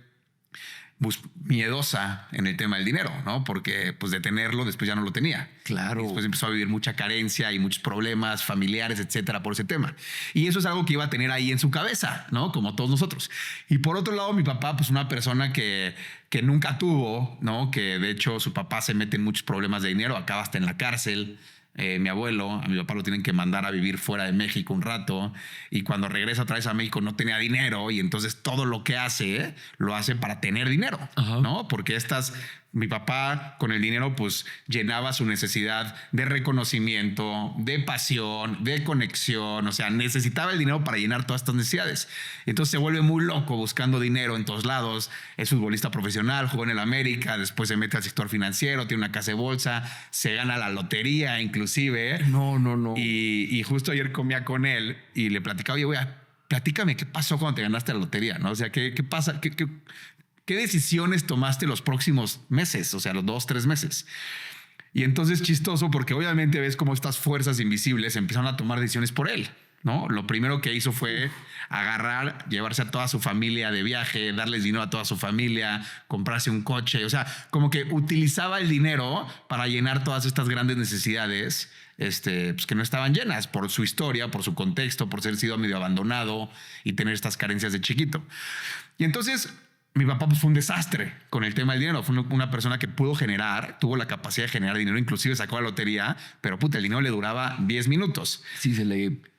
pues, miedosa en el tema del dinero, ¿no? Porque pues de tenerlo después ya no lo tenía. Claro. Y después empezó a vivir mucha carencia y muchos problemas familiares, etcétera, por ese tema. Y eso es algo que iba a tener ahí en su cabeza, ¿no? Como todos nosotros. Y por otro lado, mi papá, pues una persona que nunca tuvo, ¿no? Que de hecho su papá se mete en muchos problemas de dinero, acaba hasta en la cárcel. Mi abuelo, a mi papá lo tienen que mandar a vivir fuera de México un rato, y cuando regresa otra vez a México no tenía dinero, y entonces todo lo que hace lo hace para tener dinero. Ajá. ¿No? Porque mi papá con el dinero pues llenaba su necesidad de reconocimiento, de pasión, de conexión. O sea, necesitaba el dinero para llenar todas estas necesidades. Entonces se vuelve muy loco buscando dinero en todos lados. Es futbolista profesional, jugó en el América, después se mete al sector financiero, tiene una casa de bolsa, se gana la lotería inclusive. No. Y justo ayer comía con él y le platicaba, oye, güey, platícame qué pasó cuando te ganaste la lotería, ¿no? O sea, ¿qué pasa? ¿Qué decisiones tomaste los próximos meses? O sea, los 2-3 meses. Y entonces chistoso porque obviamente ves cómo estas fuerzas invisibles empezaron a tomar decisiones por él, ¿no? Lo primero que hizo fue agarrar, llevarse a toda su familia de viaje, darles dinero a toda su familia, comprarse un coche. O sea, como que utilizaba el dinero para llenar todas estas grandes necesidades pues que no estaban llenas por su historia, por su contexto, por ser sido medio abandonado y tener estas carencias de chiquito. Y entonces mi papá pues, fue un desastre con el tema del dinero. Fue una persona que tuvo la capacidad de generar dinero, inclusive sacó la lotería, pero puta, el dinero le duraba 10 minutos. Sí,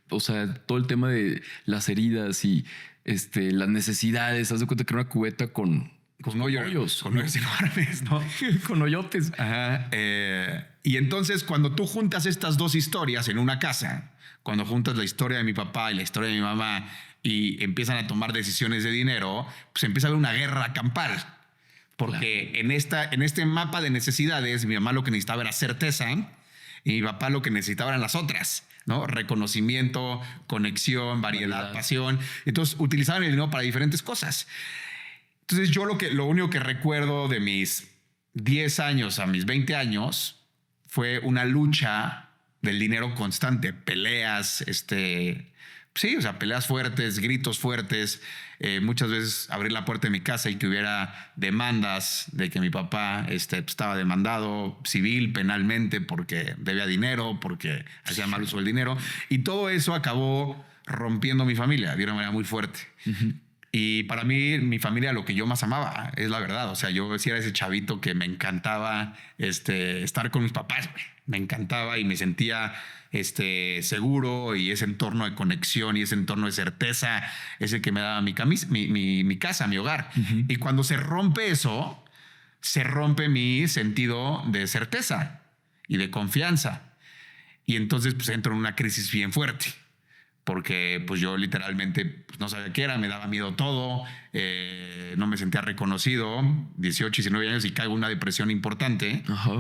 o sea, todo el tema de las heridas y las necesidades. Haz de cuenta que era una cubeta con hoyos. Con hoyos enormes, ¿no? Con hoyotes. Ajá. Y entonces cuando tú juntas estas dos historias en una casa, cuando juntas la historia de mi papá y la historia de mi mamá, y empiezan a tomar decisiones de dinero, pues empieza a haber una guerra campal. Porque claro, en este mapa de necesidades, mi mamá lo que necesitaba era certeza y mi papá lo que necesitaba eran las otras, ¿no? Reconocimiento, conexión, variedad, pasión. Entonces utilizaban el dinero para diferentes cosas. Entonces yo lo único que recuerdo de mis 10 años a mis 20 años fue una lucha del dinero constante, peleas, Sí, o sea, peleas fuertes, gritos fuertes, muchas veces abrir la puerta de mi casa y que hubiera demandas de que mi papá estaba demandado civil, penalmente, porque debía dinero, porque hacía mal uso del dinero. Y todo eso acabó rompiendo mi familia de una manera muy fuerte. Y para mí, mi familia, lo que yo más amaba, es la verdad. O sea, yo sí era ese chavito que me encantaba estar con mis papás. Me encantaba y me sentía seguro, y ese entorno de conexión y ese entorno de certeza es el que me daba mi casa, mi hogar. Y cuando se rompe eso, se rompe mi sentido de certeza y de confianza. Y entonces pues entro en una crisis bien fuerte. Porque pues yo literalmente pues, no sabía qué era, me daba miedo todo, no me sentía reconocido, 18, 19 años, y caigo en una depresión importante. Ajá.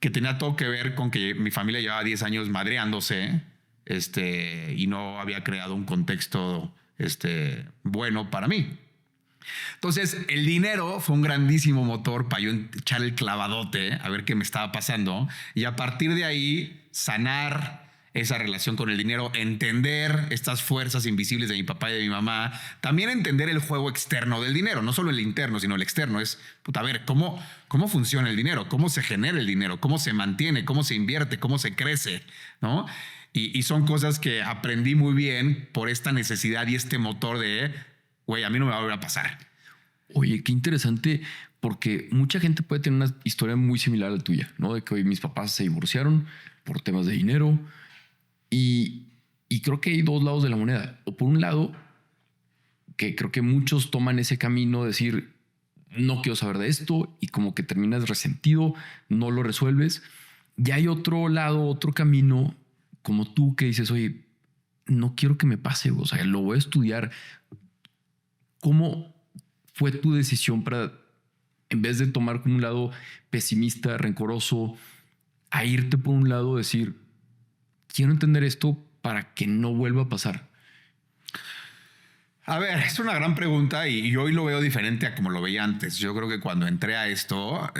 Que tenía todo que ver con que mi familia llevaba 10 años madreándose, y no había creado un contexto bueno para mí. Entonces, el dinero fue un grandísimo motor para yo echar el clavadote a ver qué me estaba pasando, y a partir de ahí sanar esa relación con el dinero, entender estas fuerzas invisibles de mi papá y de mi mamá, también entender el juego externo del dinero, no solo el interno, sino el externo. Es, a ver, ¿cómo funciona el dinero? ¿Cómo se genera el dinero? ¿Cómo se mantiene? ¿Cómo se invierte? ¿Cómo se crece? ¿No? Y son cosas que aprendí muy bien por esta necesidad y este motor de, güey, a mí no me va a volver a pasar. Oye, qué interesante, porque mucha gente puede tener una historia muy similar a la tuya, ¿no? De que hoy mis papás se divorciaron por temas de dinero. Y creo que hay dos lados de la moneda. O por un lado, que creo que muchos toman ese camino de decir, no quiero saber de esto, y como que terminas resentido, no lo resuelves. Y hay otro lado, otro camino, como tú, que dices, oye, no quiero que me pase, o sea, lo voy a estudiar. ¿Cómo fue tu decisión para, en vez de tomar como un lado pesimista, rencoroso, a irte por un lado, decir, quiero entender esto para que no vuelva a pasar? A ver, es una gran pregunta y hoy lo veo diferente a como lo veía antes. Yo creo que cuando entré a esto,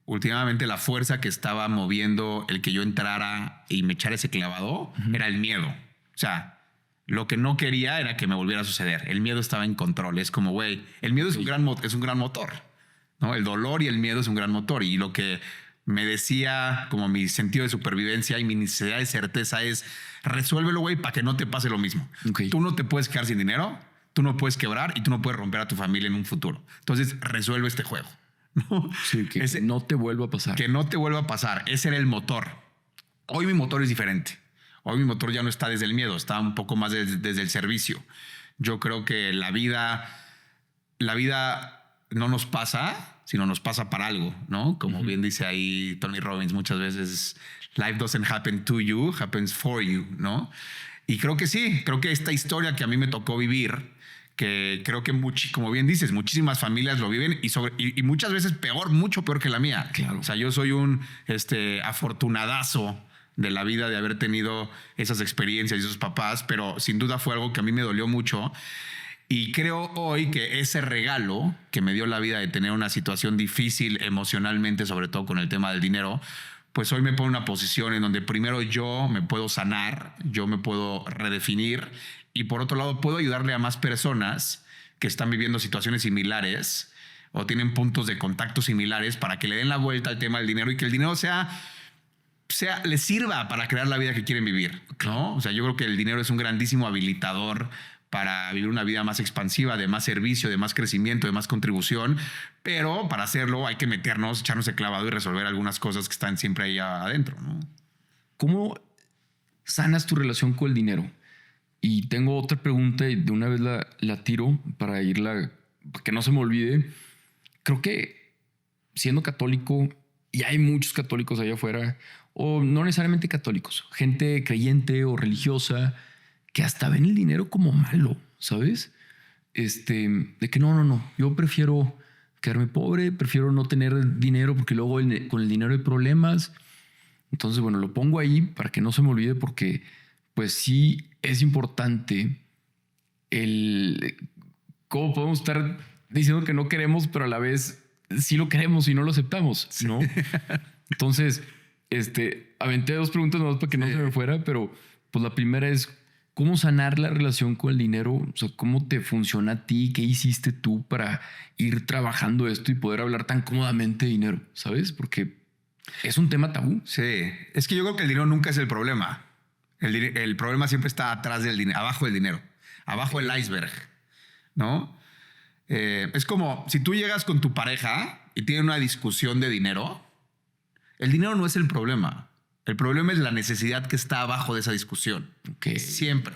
últimamente la fuerza que estaba moviendo el que yo entrara y me echara ese clavado era el miedo. O sea, lo que no quería era que me volviera a suceder. El miedo estaba en control. Es como, güey, el miedo es un gran motor, ¿no? El dolor y el miedo es un gran motor. Y lo que me decía como mi sentido de supervivencia y mi necesidad de certeza es resuélvelo, güey, para que no te pase lo mismo. Okay. Tú no te puedes quedar sin dinero, tú no puedes quebrar y tú no puedes romper a tu familia en un futuro. Entonces resuelve este juego, ¿no? Sí, que no te vuelva a pasar. Que no te vuelva a pasar. Ese era el motor. Hoy mi motor es diferente. Hoy mi motor ya no está desde el miedo, está un poco más desde el servicio. Yo creo que la vida no nos pasa, sino nos pasa para algo, ¿no? Como bien dice ahí Tony Robbins muchas veces, life doesn't happen to you, happens for you, ¿no? Y creo que sí, creo que esta historia que a mí me tocó vivir, que creo que como bien dices, muchísimas familias lo viven y muchas veces mucho peor que la mía. Claro. O sea, yo soy un afortunadazo de la vida de haber tenido esas experiencias y esos papás, pero sin duda fue algo que a mí me dolió mucho. Y creo hoy que ese regalo que me dio la vida de tener una situación difícil emocionalmente, sobre todo con el tema del dinero, pues hoy me pone en una posición en donde primero yo me puedo sanar, yo me puedo redefinir, y por otro lado puedo ayudarle a más personas que están viviendo situaciones similares o tienen puntos de contacto similares para que le den la vuelta al tema del dinero y que el dinero les sirva para crear la vida que quieren vivir, ¿no? O sea, yo creo que el dinero es un grandísimo habilitador para vivir una vida más expansiva, de más servicio, de más crecimiento, de más contribución, pero para hacerlo hay que echarnos el clavado y resolver algunas cosas que están siempre ahí adentro, ¿no? ¿Cómo sanas tu relación con el dinero? Y tengo otra pregunta y de una vez la tiro para que no se me olvide. Creo que siendo católico, y hay muchos católicos allá afuera, o no necesariamente católicos, gente creyente o religiosa, que hasta ven el dinero como malo, ¿sabes? De que no, yo prefiero quedarme pobre, prefiero no tener dinero porque luego con el dinero hay problemas. Entonces, bueno, lo pongo ahí para que no se me olvide, porque pues sí es importante cómo podemos estar diciendo que no queremos, pero a la vez sí lo queremos y no lo aceptamos, ¿no? Sí. Entonces, aventé dos preguntas nomás para que no se me fuera, pero pues la primera es, ¿Cómo sanar la relación con el dinero? O sea, ¿cómo te funciona a ti? ¿Qué hiciste tú para ir trabajando esto y poder hablar tan cómodamente de dinero? ¿Sabes? Porque es un tema tabú. Sí, es que yo creo que el dinero nunca es el problema. El problema siempre está atrás del dinero, abajo del dinero, abajo del iceberg, ¿no? Es como si tú llegas con tu pareja y tienen una discusión de dinero, el dinero no es el problema. El problema es la necesidad que está abajo de esa discusión. Okay. Siempre.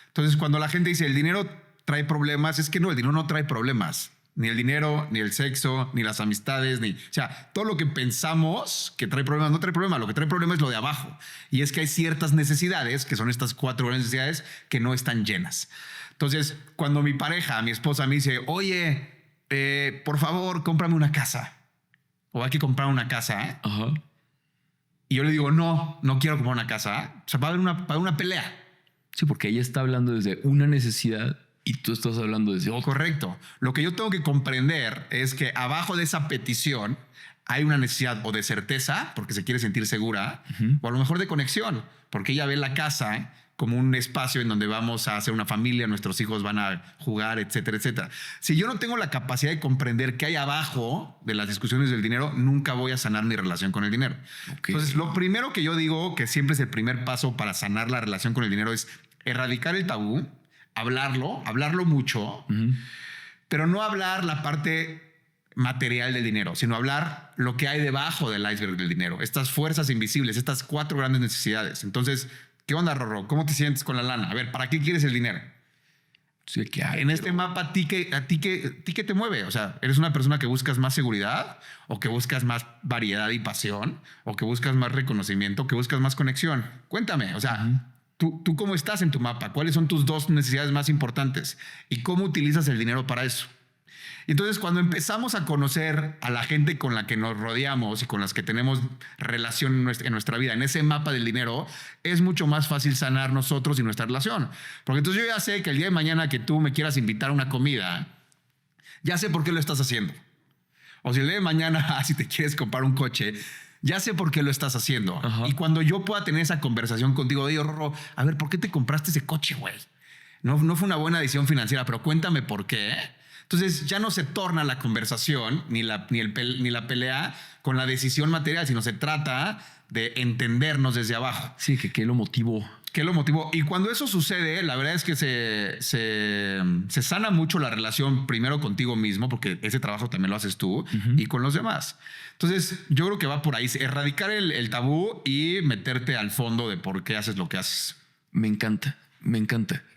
Entonces, cuando la gente dice el dinero trae problemas, es que no, el dinero no trae problemas. Ni el dinero, ni el sexo, ni las amistades, o sea, todo lo que pensamos que trae problemas no trae problema. Lo que trae problema es lo de abajo. Y es que hay ciertas necesidades, que son estas 4 grandes necesidades, que no están llenas. Entonces, cuando mi pareja, mi esposa me dice, oye, por favor, cómprame una casa. O hay que comprar una casa, ¿eh? Ajá. Y yo le digo, no quiero comprar una casa, ¿eh? O sea, va a haber una pelea. Sí, porque ella está hablando desde una necesidad y tú estás hablando desde otra. Correcto. Lo que yo tengo que comprender es que abajo de esa petición hay una necesidad o de certeza, porque se quiere sentir segura, o a lo mejor de conexión, porque ella ve la casa como un espacio en donde vamos a hacer una familia, nuestros hijos van a jugar, etcétera, etcétera. Si yo no tengo la capacidad de comprender qué hay abajo de las discusiones del dinero, nunca voy a sanar mi relación con el dinero. Okay. Entonces, lo primero que yo digo, que siempre es el primer paso para sanar la relación con el dinero, es erradicar el tabú, hablarlo mucho, pero no hablar la parte material del dinero, sino hablar lo que hay debajo del iceberg del dinero, estas fuerzas invisibles, estas 4 grandes necesidades. Entonces, ¿qué onda, Rorro? ¿Cómo te sientes con la lana? A ver, ¿para qué quieres el dinero? Sí, ¿qué hay? En este mapa, ¿a ti qué te mueve? O sea, ¿eres una persona que buscas más seguridad? ¿O que buscas más variedad y pasión? ¿O que buscas más reconocimiento? ¿O que buscas más conexión? Cuéntame, o sea, ¿tú cómo estás en tu mapa? ¿Cuáles son tus 2 necesidades más importantes? ¿Y cómo utilizas el dinero para eso? Y entonces, cuando empezamos a conocer a la gente con la que nos rodeamos y con las que tenemos relación en nuestra vida, en ese mapa del dinero, es mucho más fácil sanar nosotros y nuestra relación. Porque entonces yo ya sé que el día de mañana que tú me quieras invitar a una comida, ya sé por qué lo estás haciendo. O si el día de mañana, si te quieres comprar un coche, ya sé por qué lo estás haciendo. Ajá. Y cuando yo pueda tener esa conversación contigo, digo, Rorro, a ver, ¿por qué te compraste ese coche, güey? No fue una buena decisión financiera, pero cuéntame por qué. Entonces ya no se torna la conversación ni la pelea con la decisión material, sino se trata de entendernos desde abajo. Sí, que qué lo motivó. ¿Qué lo motivó? Y cuando eso sucede, la verdad es que se sana mucho la relación primero contigo mismo, porque ese trabajo también lo haces tú, y con los demás. Entonces yo creo que va por ahí, erradicar el tabú y meterte al fondo de por qué haces lo que haces. Me encanta.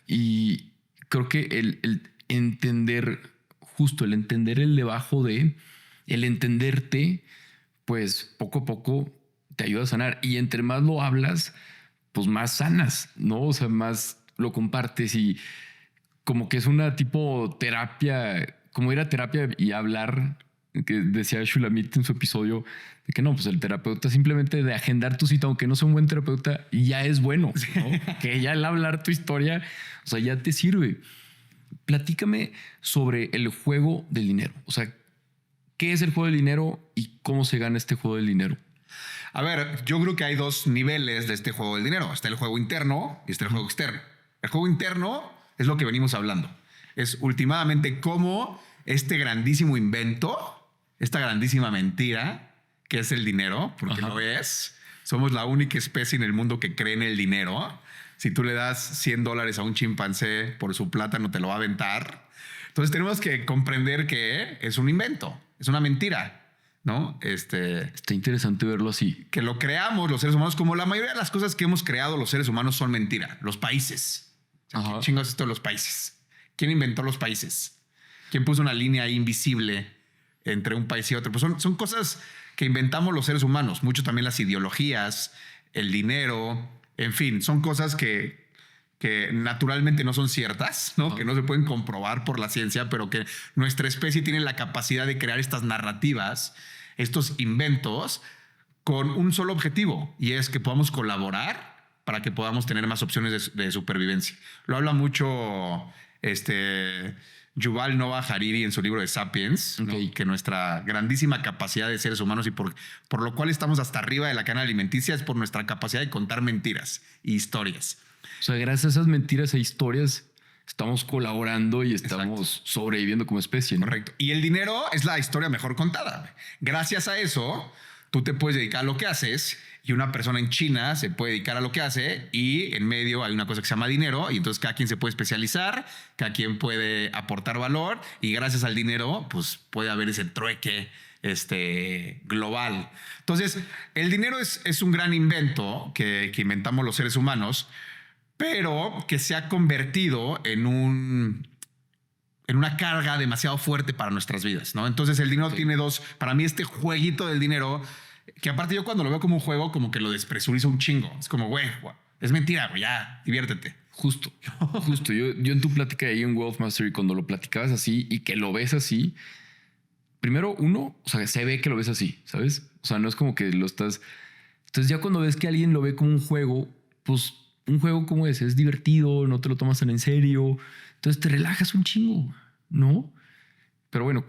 Y creo que el entender... Justo el entender el debajo de, el entenderte, pues poco a poco te ayuda a sanar. Y entre más lo hablas, pues más sanas, ¿no? O sea, más lo compartes y como que es una tipo terapia, como ir a terapia y hablar, que decía Shulamit en su episodio, de que no, pues el terapeuta simplemente de agendar tu cita, aunque no sea un buen terapeuta, ya es bueno, ¿no? Que ya el hablar tu historia, o sea, ya te sirve. Platícame sobre el juego del dinero. O sea, ¿qué es el juego del dinero y cómo se gana este juego del dinero? A ver, yo creo que hay 2 niveles de este juego del dinero. Está el juego interno y está el juego externo. El juego interno es lo que venimos hablando. Es últimamente cómo este grandísimo invento, esta grandísima mentira que es el dinero, porque no es. Somos la única especie en el mundo que cree en el dinero. Si tú le das $100 a un chimpancé por su plátano, te lo va a aventar. Entonces tenemos que comprender que es un invento, es una mentira, ¿no? Está interesante verlo así. Que lo creamos los seres humanos, como la mayoría de las cosas que hemos creado los seres humanos son mentira. Los países. O sea, ¿qué chingados es esto de los países? ¿Quién inventó los países? ¿Quién puso una línea ahí invisible entre un país y otro? Pues son cosas que inventamos los seres humanos. Mucho también las ideologías, el dinero... En fin, son cosas que naturalmente no son ciertas, ¿no? Que no se pueden comprobar por la ciencia, pero que nuestra especie tiene la capacidad de crear estas narrativas, estos inventos, con un solo objetivo, y es que podamos colaborar para que podamos tener más opciones de supervivencia. Lo habla mucho Yuval Noah Harari en su libro de Sapiens, ¿no? Que nuestra grandísima capacidad de seres humanos y por lo cual estamos hasta arriba de la cadena alimenticia es por nuestra capacidad de contar mentiras y historias. O sea, gracias a esas mentiras e historias estamos colaborando y estamos sobreviviendo como especie, ¿no? Correcto. Y el dinero es la historia mejor contada. Gracias a eso, tú te puedes dedicar a lo que haces y una persona en China se puede dedicar a lo que hace y en medio hay una cosa que se llama dinero y entonces cada quien se puede especializar, cada quien puede aportar valor y gracias al dinero pues puede haber ese trueque global. Entonces, el dinero es un gran invento que inventamos los seres humanos, pero que se ha convertido en una carga demasiado fuerte para nuestras vidas, ¿no? Entonces el dinero tiene dos, para mí este jueguito del dinero, que aparte yo cuando lo veo como un juego, como que lo despresurizo un chingo. Es como, güey, es mentira, güey, ya, diviértete. Justo. Yo en tu plática ahí en Wealth Mastery, cuando lo platicabas así y que lo ves así, primero uno, o sea, se ve que lo ves así, ¿sabes? O sea, no es como que lo estás... Entonces ya cuando ves que alguien lo ve como un juego, pues un juego como ese es divertido, no te lo tomas tan en serio, entonces te relajas un chingo, ¿no? Pero bueno,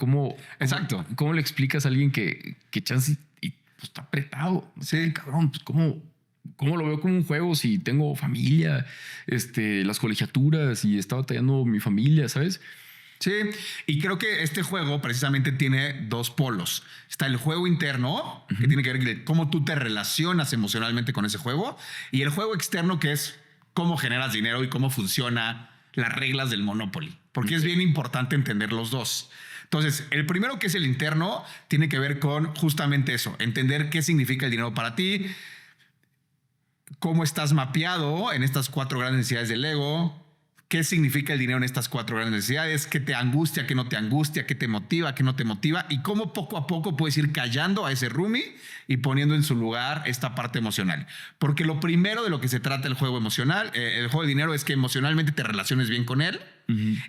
Exacto. ¿Cómo le explicas a alguien que chance y pues, está apretado? Sí, cabrón, pues ¿cómo lo veo como un juego si tengo familia, las colegiaturas y está batallando mi familia, ¿sabes? Sí, y creo que este juego precisamente tiene dos polos. Está el juego interno, que tiene que ver con cómo tú te relacionas emocionalmente con ese juego, y el juego externo, que es cómo generas dinero y cómo funciona las reglas del Monopoly, porque es bien importante entender los dos. Entonces, el primero, que es el interno, tiene que ver con justamente eso, entender qué significa el dinero para ti, cómo estás mapeado en estas 4 grandes necesidades del ego, qué significa el dinero en estas 4 grandes necesidades, qué te angustia, qué no te angustia, qué te motiva, qué no te motiva y cómo poco a poco puedes ir callando a ese roomie y poniendo en su lugar esta parte emocional. Porque lo primero de lo que se trata el juego emocional, el juego de dinero, es que emocionalmente te relaciones bien con él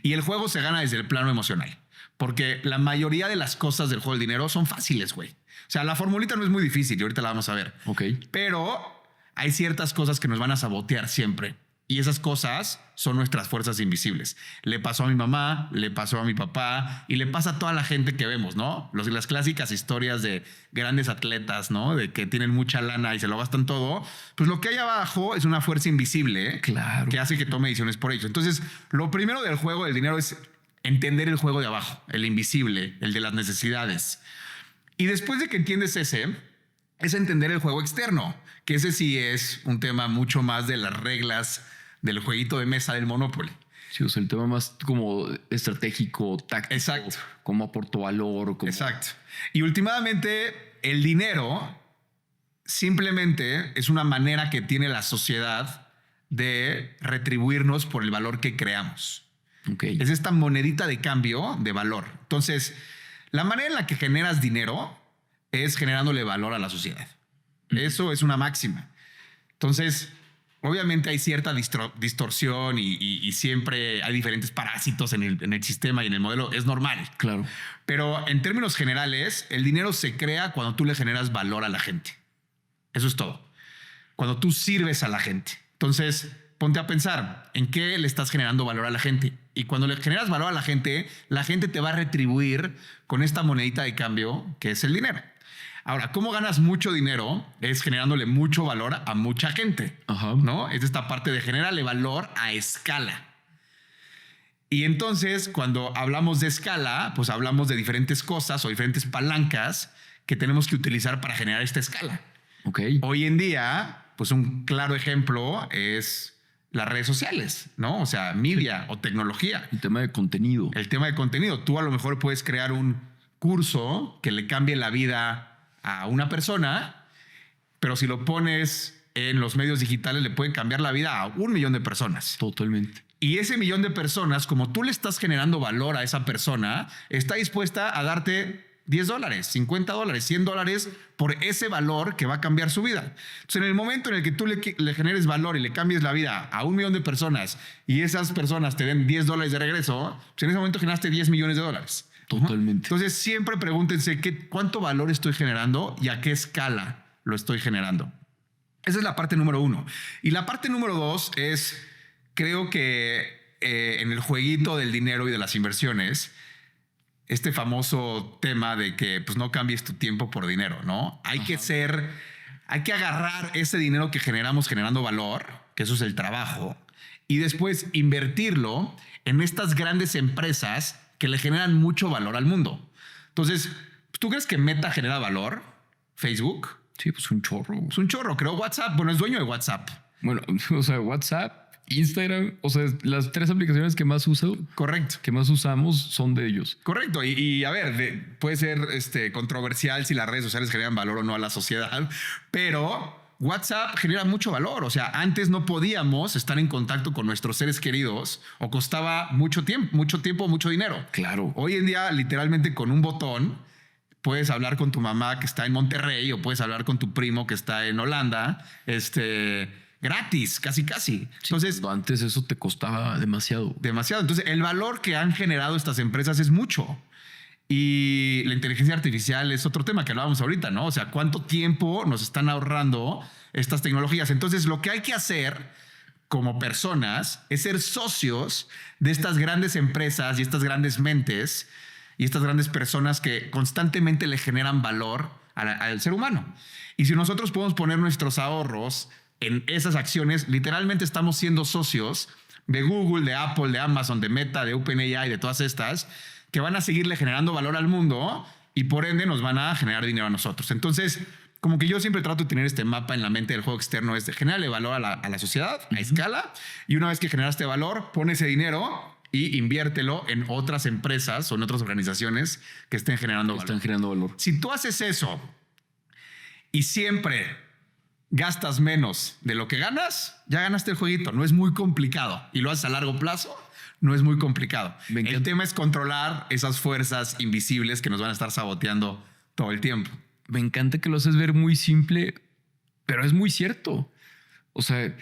y el juego se gana desde el plano emocional. Porque la mayoría de las cosas del juego del dinero son fáciles, güey. O sea, la formulita no es muy difícil y ahorita la vamos a ver. Ok. Pero hay ciertas cosas que nos van a sabotear siempre. Y esas cosas son nuestras fuerzas invisibles. Le pasó a mi mamá, le pasó a mi papá y le pasa a toda la gente que vemos, ¿no? Las clásicas historias de grandes atletas, ¿no? De que tienen mucha lana y se lo gastan todo. Pues lo que hay abajo es una fuerza invisible, ¿eh? Claro. Que hace que tome decisiones por ello. Entonces, lo primero del juego del dinero es entender el juego de abajo, el invisible, el de las necesidades. Y después de que entiendes ese, es entender el juego externo, que ese sí es un tema mucho más de las reglas del jueguito de mesa del Monopoly. Sí, o sea, el tema más como estratégico, táctico. Exacto. Cómo aporto valor. Exacto. Y últimamente el dinero simplemente es una manera que tiene la sociedad de retribuirnos por el valor que creamos. Okay. Es esta monedita de cambio de valor. Entonces, la manera en la que generas dinero es generándole valor a la sociedad. Eso es una máxima. Entonces, obviamente hay cierta distorsión y siempre hay diferentes parásitos en el sistema y en el modelo. Es normal. Claro. Pero en términos generales, el dinero se crea cuando tú le generas valor a la gente. Eso es todo. Cuando tú sirves a la gente. Entonces, ponte a pensar en qué le estás generando valor a la gente. Y cuando le generas valor a la gente te va a retribuir con esta monedita de cambio que es el dinero. Ahora, ¿cómo ganas mucho dinero? Es generándole mucho valor a mucha gente. Ajá. ¿No? Es esta parte de generarle valor a escala. Y entonces, cuando hablamos de escala, pues hablamos de diferentes cosas o diferentes palancas que tenemos que utilizar para generar esta escala. Okay. Hoy en día, pues un claro ejemplo es las redes sociales, ¿no? O sea, media o tecnología. El tema de contenido. El tema de contenido. Tú a lo mejor puedes crear un curso que le cambie la vida a una persona, pero si lo pones en los medios digitales le puede cambiar la vida a 1 millón de personas. Totalmente. Y ese millón de personas, como tú le estás generando valor a esa persona, está dispuesta a darte $10, $50, $100 por ese valor que va a cambiar su vida. Entonces, en el momento en el que tú le generes valor y le cambies la vida a 1 millón de personas y esas personas te den $10 de regreso, pues en ese momento generaste $10 millones. Totalmente. Entonces, siempre pregúntense cuánto valor estoy generando y a qué escala lo estoy generando. Esa es la parte número 1. Y la parte número 2 es, creo que en el jueguito del dinero y de las inversiones, este famoso tema de que pues, no cambies tu tiempo por dinero, ¿no? Hay hay que agarrar ese dinero que generamos generando valor, que eso es el trabajo, y después invertirlo en estas grandes empresas que le generan mucho valor al mundo. Entonces, ¿tú crees que Meta genera valor? ¿Facebook? Sí, pues un chorro. Es un chorro. Creó WhatsApp. Bueno, es dueño de WhatsApp. Bueno, o sea, WhatsApp, Instagram, o sea, las 3 aplicaciones que más uso, Correcto. que más usamos son de ellos. Correcto. Y a ver, puede ser controversial si las redes sociales generan valor o no a la sociedad, pero WhatsApp genera mucho valor. O sea, antes no podíamos estar en contacto con nuestros seres queridos o costaba mucho tiempo, mucho dinero. Claro. Hoy en día, literalmente con un botón, puedes hablar con tu mamá que está en Monterrey o puedes hablar con tu primo que está en Holanda, gratis, casi. Entonces, Sí, antes eso te costaba demasiado. demasiado. Entonces, el valor que han generado estas empresas es mucho. Y la inteligencia artificial es otro tema que hablábamos ahorita, ¿no? O sea, ¿cuánto tiempo nos están ahorrando estas tecnologías? Entonces, lo que hay que hacer como personas es ser socios de estas grandes empresas y estas grandes mentes y estas grandes personas que constantemente le generan valor al ser humano. Y si nosotros podemos poner nuestros ahorros en esas acciones, literalmente estamos siendo socios de Google, de Apple, de Amazon, de Meta, de OpenAI, de todas estas, que van a seguirle generando valor al mundo y por ende nos van a generar dinero a nosotros. Entonces, como que yo siempre trato de tener este mapa en la mente del juego externo, es de generarle valor a la sociedad a escala, y una vez que generaste valor, pon ese dinero y inviértelo en otras empresas o en otras organizaciones que estén generando valor. Están generando valor. Si tú haces eso y siempre gastas menos de lo que ganas, ya ganaste el jueguito. No es muy complicado y lo haces a largo plazo. No es muy complicado. El tema es controlar esas fuerzas invisibles que nos van a estar saboteando todo el tiempo. Me encanta que lo haces ver muy simple, pero es muy cierto. O sea,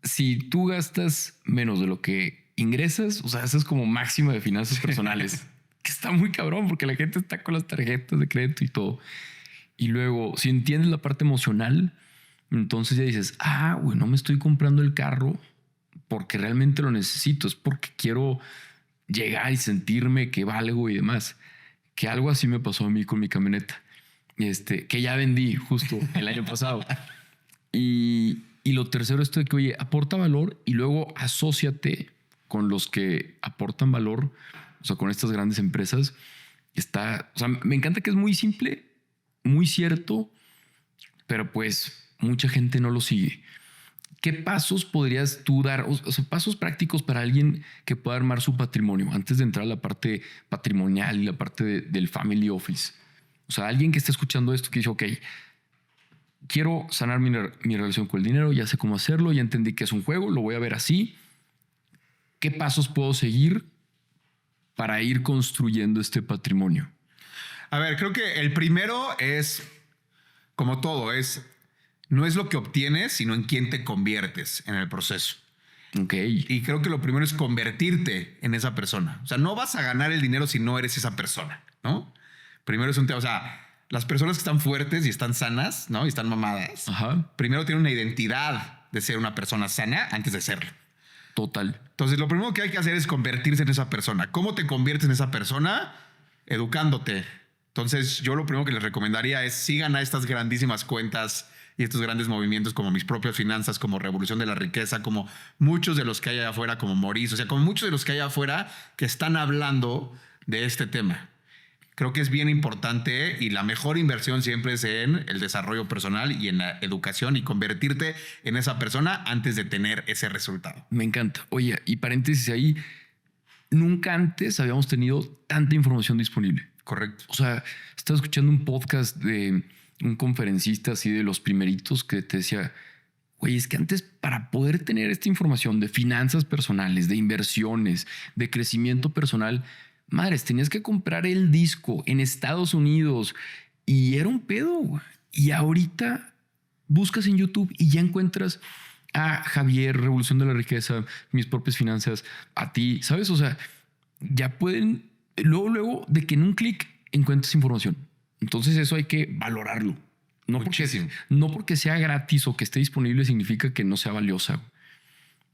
si tú gastas menos de lo que ingresas, o sea, eso es como máxima de finanzas personales, que está muy cabrón porque la gente está con las tarjetas de crédito y todo. Y luego, si entiendes la parte emocional, entonces ya dices, güey, no me estoy comprando el carro porque realmente lo necesito, es porque quiero llegar y sentirme que valgo y demás. Que algo así me pasó a mí con mi camioneta, que ya vendí justo el año pasado. Y lo tercero es de que, oye, aporta valor y luego asóciate con los que aportan valor, o sea, con estas grandes empresas. O sea, me encanta que es muy simple, muy cierto, pero pues mucha gente no lo sigue. ¿Qué pasos podrías tú dar? O sea, pasos prácticos para alguien que pueda armar su patrimonio antes de entrar a la parte patrimonial y la parte del family office. O sea, alguien que está escuchando esto que dice, ok, quiero sanar mi relación con el dinero, ya sé cómo hacerlo, ya entendí que es un juego, lo voy a ver así. ¿Qué pasos puedo seguir para ir construyendo este patrimonio? A ver, creo que el primero es, como todo, no es lo que obtienes, sino en quién te conviertes en el proceso. Ok. Y creo que lo primero es convertirte en esa persona. O sea, no vas a ganar el dinero si no eres esa persona, ¿no? Primero es un tema, o sea, las personas que están fuertes y están sanas, ¿no? Y están mamadas. Ajá. Primero tienen una identidad de ser una persona sana antes de serlo. Total. Entonces, lo primero que hay que hacer es convertirse en esa persona. ¿Cómo te conviertes en esa persona? Educándote. Entonces, yo lo primero que les recomendaría es sigan a estas grandísimas cuentas y estos grandes movimientos como Mis Propias Finanzas, como Revolución de la Riqueza, como muchos de los que hay allá afuera, como Maurice, o sea, como muchos de los que hay allá afuera que están hablando de este tema. Creo que es bien importante y la mejor inversión siempre es en el desarrollo personal y en la educación y convertirte en esa persona antes de tener ese resultado. Me encanta. Oye, y paréntesis ahí, nunca antes habíamos tenido tanta información disponible. Correcto. O sea, estaba escuchando un podcast de un conferencista así de los primeritos que te decía, güey, es que antes para poder tener esta información de finanzas personales, de inversiones, de crecimiento personal, madres, tenías que comprar el disco en Estados Unidos y era un pedo. Y ahorita buscas en YouTube y ya encuentras a Javier, Revolución de la Riqueza, Mis Propias Finanzas, a ti, ¿sabes? O sea, ya pueden, luego de que en un clic encuentres información. Entonces eso hay que valorarlo. No porque sea gratis o que esté disponible significa que no sea valiosa.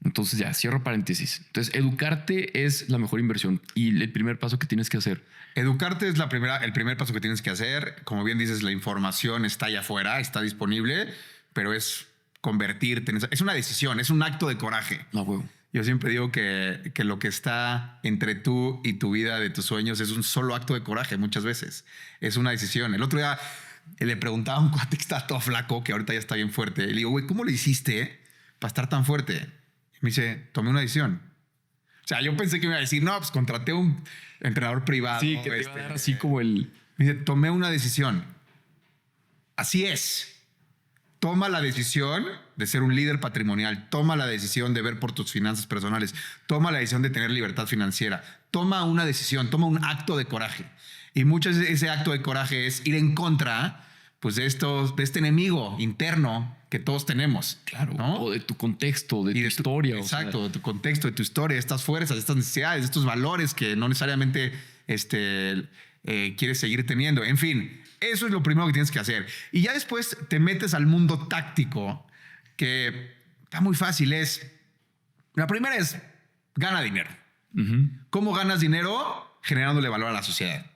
Entonces ya, cierro paréntesis. Entonces, educarte es la mejor inversión y el primer paso que tienes que hacer. Educarte es el primer paso que tienes que hacer. Como bien dices, la información está allá afuera, está disponible, pero es convertirte en eso. Es una decisión, es un acto de coraje. No, huevo. Yo siempre digo que lo que está entre tú y tu vida de tus sueños es un solo acto de coraje muchas veces. Es una decisión. El otro día le preguntaba a un cuate que está todo flaco, que ahorita ya está bien fuerte. Y le digo, güey, ¿cómo lo hiciste para estar tan fuerte? Y me dice, tomé una decisión. O sea, yo pensé que me iba a decir, no, pues contraté un entrenador privado. Sí, que te iba a dar así como el... Me dice, tomé una decisión. Así es. Toma la decisión de ser un líder patrimonial. Toma la decisión de ver por tus finanzas personales. Toma la decisión de tener libertad financiera. Toma una decisión, toma un acto de coraje. Y muchas veces ese acto de coraje es ir en contra, pues, de este enemigo interno que todos tenemos. Claro. ¿no? O de tu contexto, de tu historia. Exacto, de tu contexto, de tu historia, estas fuerzas, estas necesidades, estos valores que no necesariamente quieres seguir teniendo. En fin, eso es lo primero que tienes que hacer. Y ya después te metes al mundo táctico, que está muy fácil. La primera es, gana dinero. ¿Cómo ganas dinero? Generándole valor a la sociedad.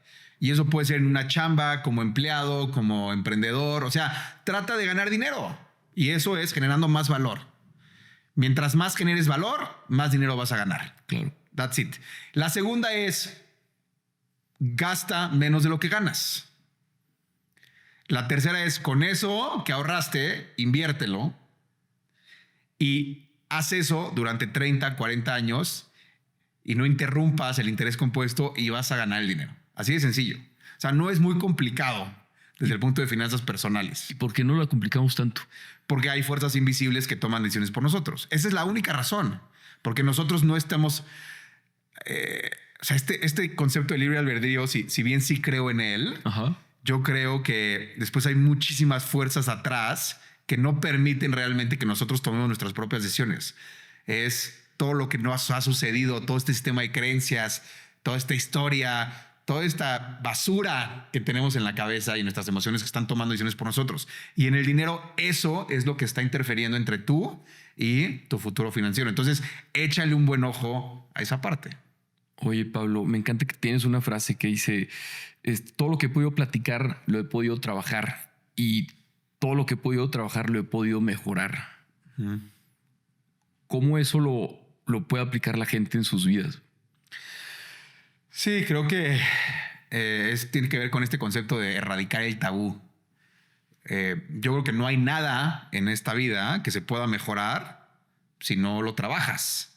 Y eso puede ser en una chamba, como empleado, como emprendedor. O sea, trata de ganar dinero. Y eso es generando más valor. Mientras más generes valor, más dinero vas a ganar. Claro. That's it. La segunda es, gasta menos de lo que ganas. La tercera es, con eso que ahorraste, inviértelo y haz eso durante 30, 40 años y no interrumpas el interés compuesto y vas a ganar el dinero. Así de sencillo. O sea, no es muy complicado desde el punto de finanzas personales. ¿Y por qué no la complicamos tanto? Porque hay fuerzas invisibles que toman decisiones por nosotros. Esa es la única razón. Porque nosotros no estamos... o sea, este concepto de libre albedrío, si bien sí creo en él, yo creo que después hay muchísimas fuerzas atrás que no permiten realmente que nosotros tomemos nuestras propias decisiones. Es todo lo que nos ha sucedido, todo este sistema de creencias, toda esta historia, toda esta basura que tenemos en la cabeza y nuestras emociones que están tomando decisiones por nosotros. Y en el dinero, eso es lo que está interfiriendo entre tú y tu futuro financiero. Entonces, échale un buen ojo a esa parte. Oye, Pablo, me encanta que tienes una frase que dice, todo lo que he podido platicar lo he podido trabajar y todo lo que he podido trabajar lo he podido mejorar. ¿Cómo eso lo puede aplicar la gente en sus vidas? Sí, creo que tiene que ver con este concepto de erradicar el tabú. Yo creo que no hay nada en esta vida que se pueda mejorar si no lo trabajas.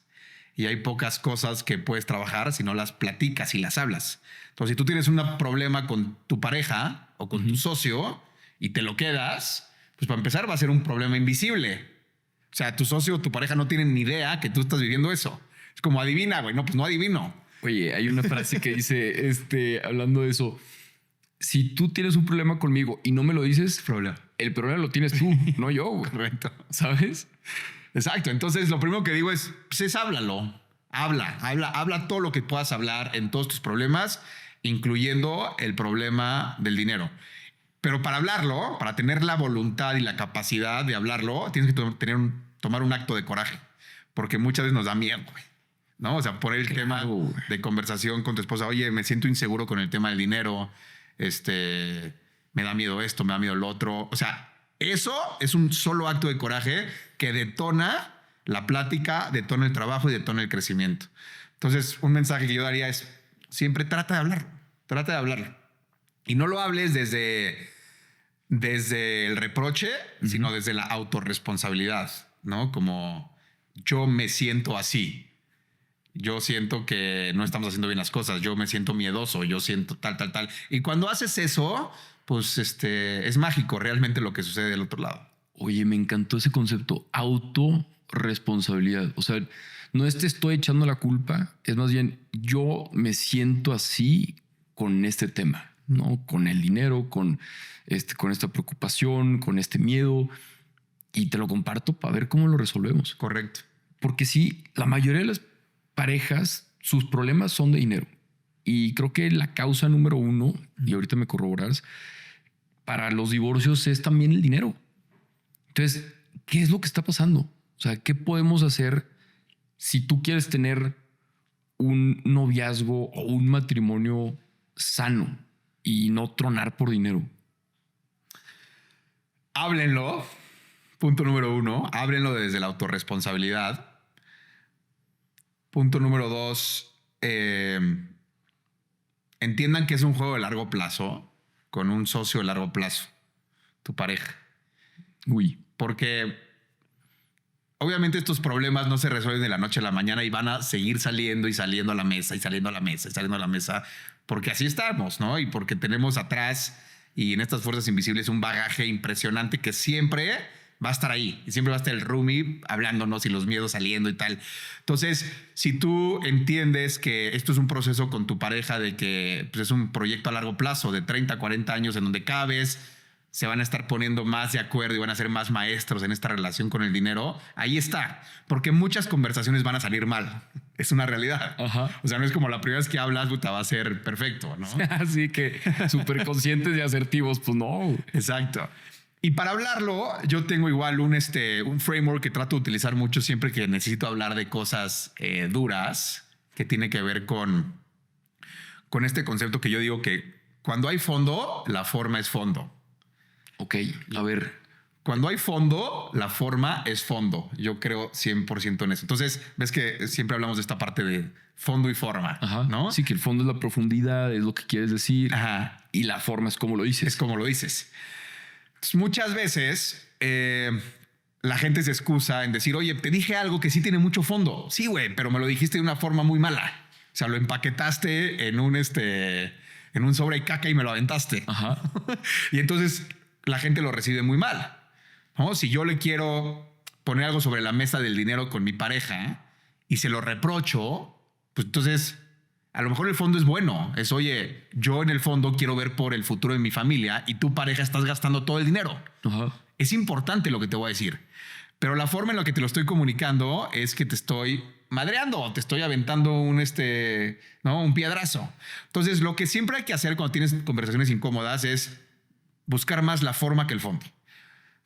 Y hay pocas cosas que puedes trabajar si no las platicas y las hablas. Entonces, si tú tienes un problema con tu pareja o con tu socio y te lo quedas, pues para empezar va a ser un problema invisible. O sea, tu socio o tu pareja no tienen ni idea que tú estás viviendo eso. Es como adivina, güey. No, pues no adivino. Oye, hay una frase que dice, hablando de eso, si tú tienes un problema conmigo y no me lo dices, el problema lo tienes tú, no yo, güey. Correcto. ¿Sabes? Exacto. Entonces, lo primero que digo es háblalo. Habla todo lo que puedas hablar en todos tus problemas, incluyendo el problema del dinero. Pero para hablarlo, para tener la voluntad y la capacidad de hablarlo, tienes que tomar un acto de coraje, porque muchas veces nos da miedo, güey. ¿No? O sea, por el tema de conversación con tu esposa, oye, me siento inseguro con el tema del dinero, me da miedo esto, me da miedo lo otro. O sea, eso es un solo acto de coraje que detona la plática, detona el trabajo y detona el crecimiento. Entonces, un mensaje que yo daría es, siempre trata de hablarlo. Y no lo hables desde el reproche, sino desde la autorresponsabilidad, ¿no? Como yo me siento así. Yo siento que no estamos haciendo bien las cosas. Yo me siento miedoso. Yo siento tal. Y cuando haces eso, pues es mágico realmente lo que sucede del otro lado. Oye, me encantó ese concepto. Autorresponsabilidad. O sea, no te estoy echando la culpa. Es más bien, yo me siento así con este tema, ¿no? Con el dinero, con esta preocupación, con este miedo. Y te lo comparto para ver cómo lo resolvemos. Correcto. Porque sí, la mayoría de las parejas, sus problemas son de dinero. Y creo que la causa número uno, y ahorita me corroborarás, para los divorcios es también el dinero. Entonces, ¿qué es lo que está pasando? O sea, ¿qué podemos hacer si tú quieres tener un noviazgo o un matrimonio sano y no tronar por dinero? Háblenlo. Punto número 1, háblenlo desde la autorresponsabilidad. Punto número 2, entiendan que es un juego de largo plazo con un socio de largo plazo, tu pareja. Porque obviamente estos problemas no se resuelven de la noche a la mañana y van a seguir saliendo y saliendo a la mesa y saliendo a la mesa y saliendo a la mesa, porque así estamos, ¿no? Y porque tenemos atrás y en estas fuerzas invisibles un bagaje impresionante que siempre va a estar ahí y siempre va a estar el roomie hablándonos y los miedos saliendo y tal. Entonces, si tú entiendes que esto es un proceso con tu pareja de que pues, es un proyecto a largo plazo de 30, 40 años en donde cada vez se van a estar poniendo más de acuerdo y van a ser más maestros en esta relación con el dinero, ahí está. Porque muchas conversaciones van a salir mal. Es una realidad. Ajá. O sea, no es como la primera vez que hablas, puta, va a ser perfecto, ¿no? Así que súper conscientes y asertivos, pues no. Exacto. Y para hablarlo, yo tengo igual un framework que trato de utilizar mucho siempre que necesito hablar de cosas duras, que tiene que ver con este concepto que yo digo que cuando hay fondo, la forma es fondo. Ok, a ver. Cuando hay fondo, la forma es fondo. Yo creo 100% en eso. Entonces, ves que siempre hablamos de esta parte de fondo y forma, Ajá. ¿no? Sí, que el fondo es la profundidad, es lo que quieres decir. Ajá. Y la forma es como lo dices. Es como lo dices. Entonces, muchas veces la gente se excusa en decir, oye, te dije algo que sí tiene mucho fondo. Sí, güey, pero me lo dijiste de una forma muy mala. O sea, lo empaquetaste en un sobre de caca y me lo aventaste. Ajá. Y entonces la gente lo recibe muy mal, ¿no? Si yo le quiero poner algo sobre la mesa del dinero con mi pareja y se lo reprocho, pues entonces a lo mejor el fondo es bueno. Es, oye, yo en el fondo quiero ver por el futuro de mi familia y tu pareja estás gastando todo el dinero. Ajá. Es importante lo que te voy a decir, pero la forma en la que te lo estoy comunicando es que te estoy madreando, te estoy aventando un piedrazo. Entonces, lo que siempre hay que hacer cuando tienes conversaciones incómodas es buscar más la forma que el fondo.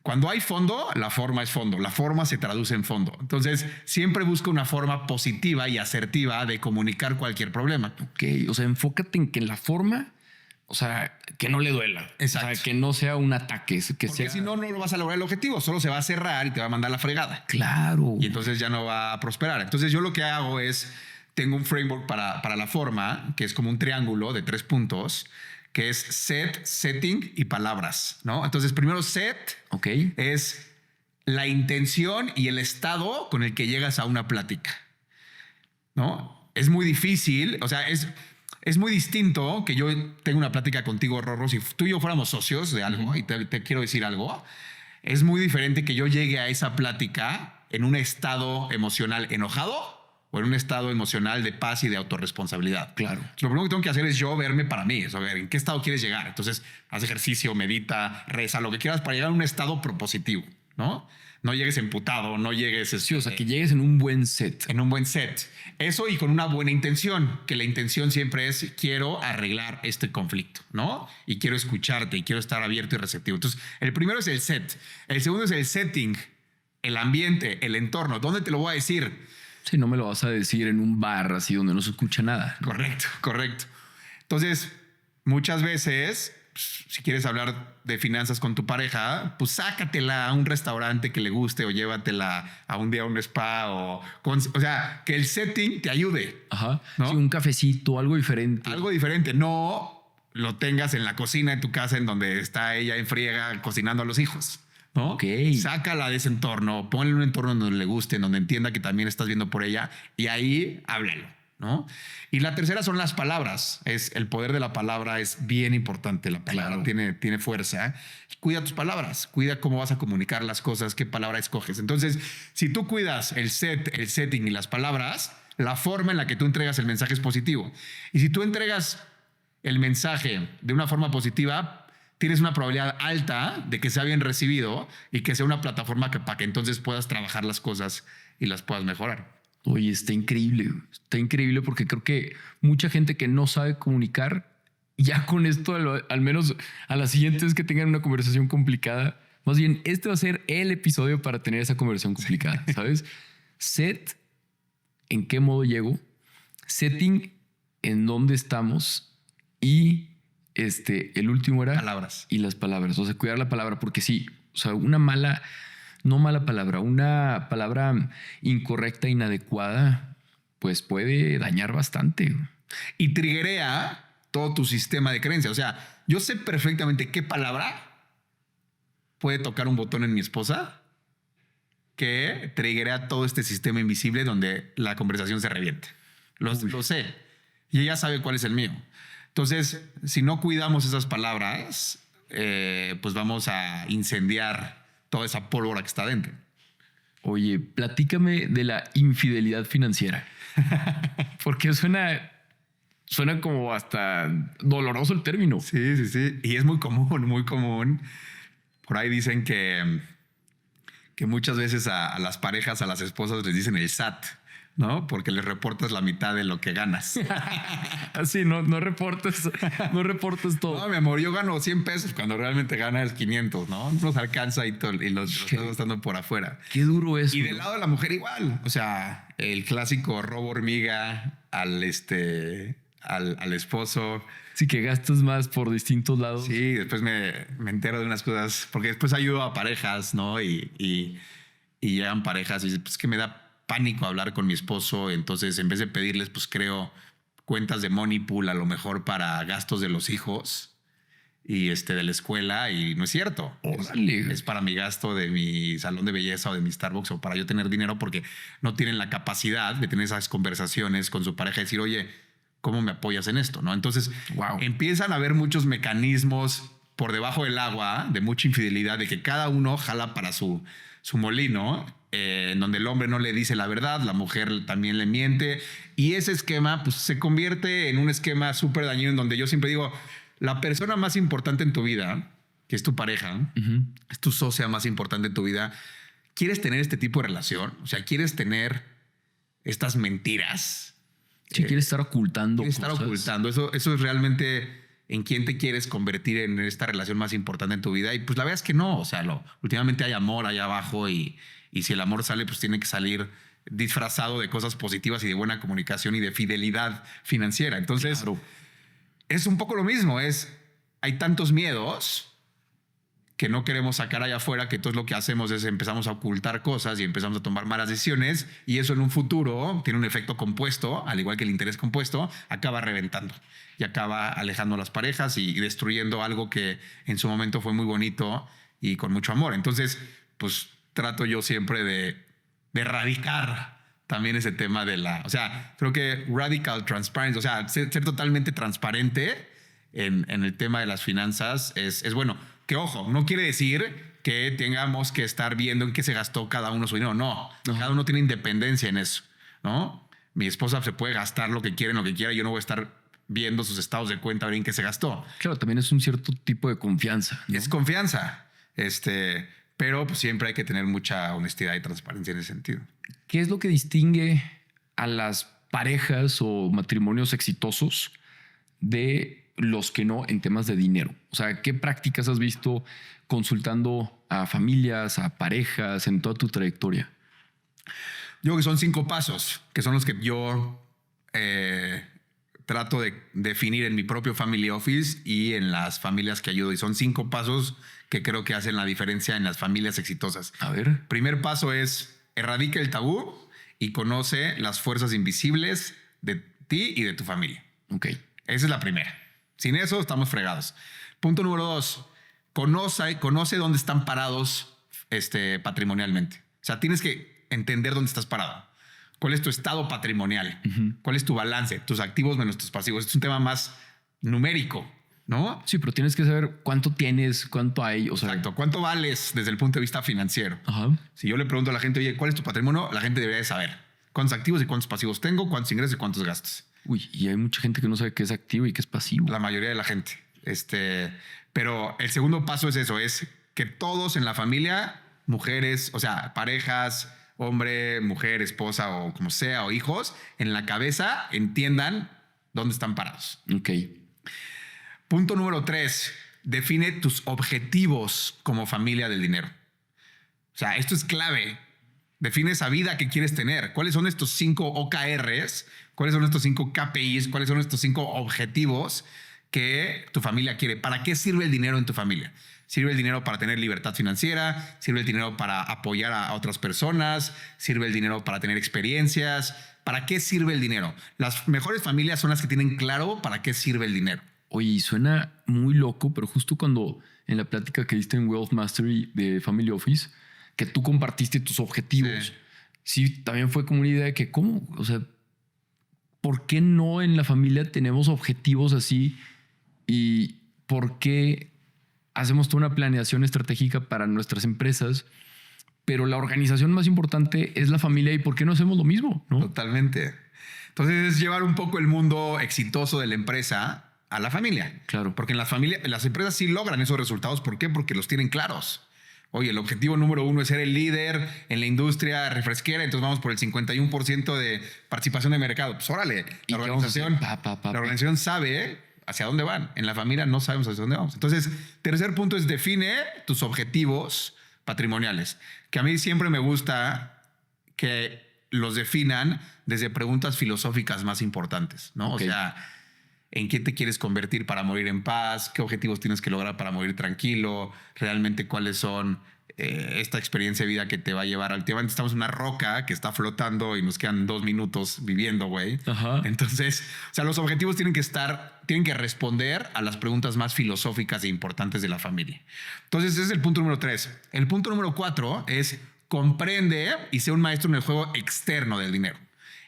Cuando hay fondo, la forma es fondo. La forma se traduce en fondo. Entonces, siempre busca una forma positiva y asertiva de comunicar cualquier problema. Ok, o sea, enfócate en que la forma, o sea, que no le duela. Exacto. O sea, que no sea un ataque. Que Porque sea... si no, no lo vas a lograr el objetivo. Solo se va a cerrar y te va a mandar la fregada. Claro. Y entonces ya no va a prosperar. Entonces, yo lo que hago es, tengo un framework para la forma, que es como un triángulo de 3 puntos, que es set, setting y palabras, ¿no? Entonces, primero set es la intención y el estado con el que llegas a una plática, ¿no? Es muy difícil, o sea, es muy distinto que yo tenga una plática contigo, Rorro, si tú y yo fuéramos socios de algo y te quiero decir algo, es muy diferente que yo llegue a esa plática en un estado emocional enojado o en un estado emocional de paz y de autorresponsabilidad. Claro. Lo primero que tengo que hacer es yo verme para mí, ver en qué estado quieres llegar. Entonces, haz ejercicio, medita, reza, lo que quieras para llegar a un estado propositivo, ¿no? No llegues emputado, no llegues... Sí, o sea, que llegues en un buen set. En un buen set. Eso y con una buena intención, que la intención siempre es quiero arreglar este conflicto, ¿no? Y quiero escucharte y quiero estar abierto y receptivo. Entonces, el primero es el set. El segundo es el setting, el ambiente, el entorno. ¿Dónde te lo voy a decir? Sí, no me lo vas a decir en un bar así donde no se escucha nada. Correcto, correcto. Entonces, muchas veces, si quieres hablar de finanzas con tu pareja, pues sácatela a un restaurante que le guste o llévatela a un día a un spa o sea, que el setting te ayude. Ajá. ¿No? Sí, un cafecito, algo diferente. Algo diferente. No lo tengas en la cocina de tu casa en donde está ella en friega cocinando a los hijos. ¿No? Ok. Sácala de ese entorno, ponle un entorno donde le guste, donde entienda que también estás viendo por ella y ahí háblalo, ¿no? Y la tercera son las palabras. El poder de la palabra es bien importante. La palabra tiene fuerza. Cuida tus palabras, cuida cómo vas a comunicar las cosas, qué palabra escoges. Entonces, si tú cuidas el setting y las palabras, la forma en la que tú entregas el mensaje es positivo. Y si tú entregas el mensaje de una forma positiva, tienes una probabilidad alta de que sea bien recibido y que sea una plataforma para que entonces puedas trabajar las cosas y las puedas mejorar. Oye, está increíble porque creo que mucha gente que no sabe comunicar, ya con esto, al menos a la siguiente vez que tengan una conversación complicada, más bien este va a ser el episodio para tener esa conversación complicada, ¿sabes? Set en qué modo llego, setting en dónde estamos y el último era Palabras. y las palabras. O sea, cuidar la palabra, porque sí, o sea, una mala palabra, una palabra incorrecta, inadecuada, pues puede dañar bastante. Y triggerea todo tu sistema de creencias. O sea, yo sé perfectamente qué palabra puede tocar un botón en mi esposa que triggerea todo este sistema invisible donde la conversación se reviente. Lo sé. Y ella sabe cuál es el mío. Entonces, si no cuidamos esas palabras, pues vamos a incendiar toda esa pólvora que está dentro. Oye, platícame de la infidelidad financiera. Porque suena como hasta doloroso el término. Sí, sí, sí. Y es muy común, muy común. Por ahí dicen que muchas veces a las parejas, a las esposas les dicen el SAT, ¿no? Porque les reportas la mitad de lo que ganas. Así, no reportes todo. No, mi amor, yo gano 100 pesos cuando realmente ganas 500, ¿no? No nos alcanza y los estás gastando por afuera. Qué duro es. Y del lado de la mujer igual. O sea, el clásico robo hormiga al esposo. Sí, que gastas más por distintos lados. Sí, después me entero de unas cosas, porque después ayudo a parejas, ¿no? Y llegan parejas y dicen, pues que me da pánico hablar con mi esposo, entonces en vez de pedirles, pues creo cuentas de Money Pool a lo mejor para gastos de los hijos y de la escuela, y no es cierto. Es para mi gasto de mi salón de belleza o de mi Starbucks, o para yo tener dinero, porque no tienen la capacidad de tener esas conversaciones con su pareja y decir, oye, ¿cómo me apoyas en esto? ¿No? Entonces empiezan a haber muchos mecanismos por debajo del agua de mucha infidelidad, de que cada uno jala para su molino, en donde el hombre no le dice la verdad, la mujer también le miente, y ese esquema pues se convierte en un esquema súper dañino, en donde yo siempre digo, la persona más importante en tu vida, que es tu pareja, es tu socia más importante en tu vida, ¿quieres tener este tipo de relación? O sea, ¿quieres tener estas mentiras? Si quieres estar ocultando cosas. Estar ocultando. Eso es realmente en quién te quieres convertir en esta relación más importante en tu vida. Y pues la verdad es que no. O sea, últimamente hay amor allá abajo, y si el amor sale, pues tiene que salir disfrazado de cosas positivas y de buena comunicación y de fidelidad financiera. Entonces, es un poco lo mismo. Hay tantos miedos que no queremos sacar allá afuera, que todo lo que hacemos es empezamos a ocultar cosas y empezamos a tomar malas decisiones, y eso en un futuro tiene un efecto compuesto, al igual que el interés compuesto, acaba reventando y acaba alejando a las parejas y destruyendo algo que en su momento fue muy bonito y con mucho amor. Entonces, pues trato yo siempre de erradicar también ese tema o sea, creo que radical transparency, o sea, ser totalmente transparente en el tema de las finanzas es bueno. Que ojo, no quiere decir que tengamos que estar viendo en qué se gastó cada uno su dinero. No, cada uno tiene independencia en eso, ¿no? Mi esposa se puede gastar lo que quiere, en lo que quiera. Yo no voy a estar viendo sus estados de cuenta a ver en qué se gastó. Claro, también es un cierto tipo de confianza, ¿no? Es confianza. Pero pues siempre hay que tener mucha honestidad y transparencia en ese sentido. ¿Qué es lo que distingue a las parejas o matrimonios exitosos de los que no en temas de dinero? O sea, ¿qué prácticas has visto consultando a familias, a parejas en toda tu trayectoria? Yo creo que son 5 pasos, que son los que yo trato de definir en mi propio family office y en las familias que ayudo. Y son 5 pasos que creo que hacen la diferencia en las familias exitosas. A ver. Primer paso es erradica el tabú y conoce las fuerzas invisibles de ti y de tu familia. Ok. Esa es la primera. Sin eso estamos fregados. Punto número 2. Conoce dónde están parados patrimonialmente. O sea, tienes que entender dónde estás parado. ¿Cuál es tu estado patrimonial? ¿Cuál es tu balance? Tus activos menos tus pasivos. Es un tema más numérico, ¿no? Sí, pero tienes que saber cuánto tienes, cuánto hay. O sea, exacto. ¿Cuánto vales desde el punto de vista financiero? Ajá. Si yo le pregunto a la gente, oye, ¿cuál es tu patrimonio? La gente debería de saber cuántos activos y cuántos pasivos tengo, cuántos ingresos y cuántos gastos. Uy, y hay mucha gente que no sabe qué es activo y qué es pasivo. La mayoría de la gente. Pero el segundo paso es eso, es que todos en la familia, mujeres, o sea, parejas, hombre, mujer, esposa o como sea, o hijos, en la cabeza entiendan dónde están parados. Ok. Punto número 3, define tus objetivos como familia del dinero. O sea, esto es clave. Define esa vida que quieres tener. ¿Cuáles son estos 5 OKRs? ¿Cuáles son estos 5 KPIs? ¿Cuáles son estos 5 objetivos que tu familia quiere? ¿Para qué sirve el dinero en tu familia? ¿Sirve el dinero para tener libertad financiera? ¿Sirve el dinero para apoyar a otras personas? ¿Sirve el dinero para tener experiencias? ¿Para qué sirve el dinero? Las mejores familias son las que tienen claro para qué sirve el dinero. Oye, y suena muy loco, pero justo cuando en la plática que diste en Wealth Mastery de Family Office, que tú compartiste tus objetivos, sí, también fue como una idea de que, ¿cómo? O sea, ¿por qué no en la familia tenemos objetivos así? ¿Y por qué hacemos toda una planeación estratégica para nuestras empresas, pero la organización más importante es la familia? ¿Y por qué no hacemos lo mismo? ¿No? Totalmente. Entonces es llevar un poco el mundo exitoso de la empresa a la familia. Claro. Porque en las empresas sí logran esos resultados. ¿Por qué? Porque los tienen claros. Oye, el objetivo número 1 es ser el líder en la industria refresquera, entonces vamos por el 51% de participación de mercado. Pues órale, la organización sabe hacia dónde van. En la familia no sabemos hacia dónde vamos. Entonces, tercer punto es define tus objetivos patrimoniales, que a mí siempre me gusta que los definan desde preguntas filosóficas más importantes, ¿no? Okay. O sea, ¿en qué te quieres convertir para morir en paz? ¿Qué objetivos tienes que lograr para morir tranquilo? ¿Realmente cuáles son esta experiencia de vida que te va a llevar? Últimamente estamos en una roca que está flotando y nos quedan 2 minutos viviendo, güey. Entonces, o sea, los objetivos tienen que responder a las preguntas más filosóficas e importantes de la familia. Entonces, ese es el punto número 3. El punto número 4 es comprende y sé un maestro en el juego externo del dinero.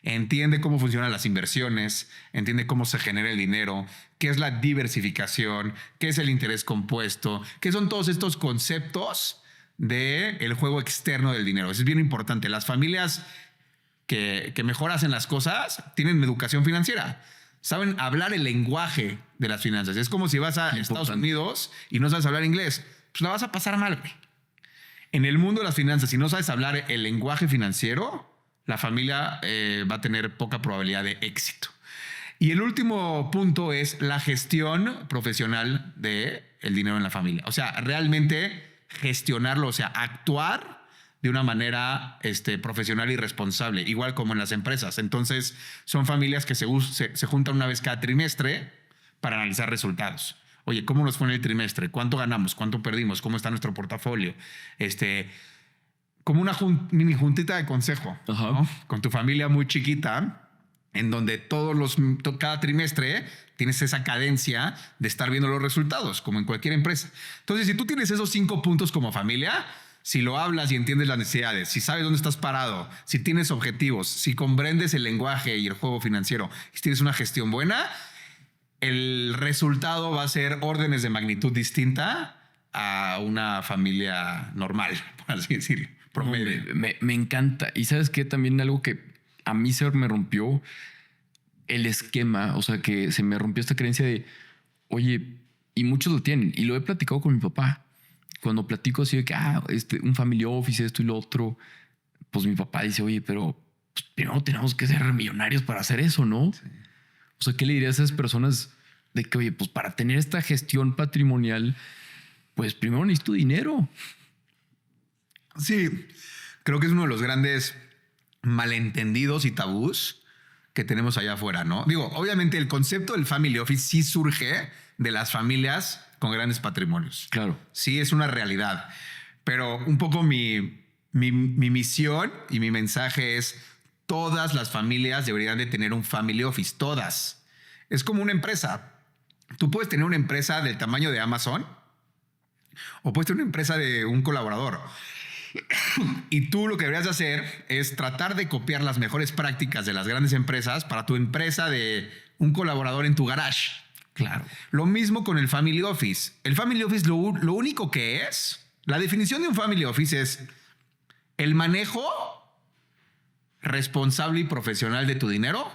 Entiende cómo funcionan las inversiones, entiende cómo se genera el dinero, qué es la diversificación, qué es el interés compuesto, qué son todos estos conceptos del juego externo del dinero. Eso es bien importante. Las familias que mejor hacen las cosas tienen educación financiera. Saben hablar el lenguaje de las finanzas. Es como si vas a Estados Unidos y no sabes hablar inglés. Pues la vas a pasar mal, güey. En el mundo de las finanzas, si no sabes hablar el lenguaje financiero, la familia va a tener poca probabilidad de éxito. Y el último punto es la gestión profesional del dinero en la familia. O sea, realmente gestionarlo, o sea, actuar de una manera profesional y responsable, igual como en las empresas. Entonces, son familias que se juntan una vez cada trimestre para analizar resultados. Oye, ¿cómo nos fue en el trimestre? ¿Cuánto ganamos? ¿Cuánto perdimos? ¿Cómo está nuestro portafolio? Como una mini juntita de consejo, ¿no? Con tu familia muy chiquita, en donde cada trimestre tienes esa cadencia de estar viendo los resultados, como en cualquier empresa. Entonces, si tú tienes esos 5 puntos como familia, si lo hablas y entiendes las necesidades, si sabes dónde estás parado, si tienes objetivos, si comprendes el lenguaje y el juego financiero, si tienes una gestión buena, el resultado va a ser órdenes de magnitud distinta a una familia normal, por así decirlo. Me encanta. Y ¿sabes qué? También algo que a mí se me rompió el esquema, o sea, que se me rompió esta creencia de, oye, y muchos lo tienen, y lo he platicado con mi papá. Cuando platico así de que, un family office, esto y lo otro, pues mi papá dice, oye, pero pues, primero tenemos que ser millonarios para hacer eso, ¿no? Sí. O sea, ¿qué le dirías a esas personas de que, oye, pues para tener esta gestión patrimonial, pues primero necesito dinero? Sí, creo que es uno de los grandes malentendidos y tabús que tenemos allá afuera, ¿no? Digo, obviamente el concepto del family office sí surge de las familias con grandes patrimonios. Claro. Sí, es una realidad. Pero un poco mi misión y mi mensaje es: todas las familias deberían de tener un family office, todas. Es como una empresa. Tú puedes tener una empresa del tamaño de Amazon o puedes tener una empresa de un colaborador. Y tú lo que deberías de hacer es tratar de copiar las mejores prácticas de las grandes empresas para tu empresa de un colaborador en tu garage. Claro. Lo mismo con el family office. El family office lo único que es, la definición de un family office es el manejo responsable y profesional de tu dinero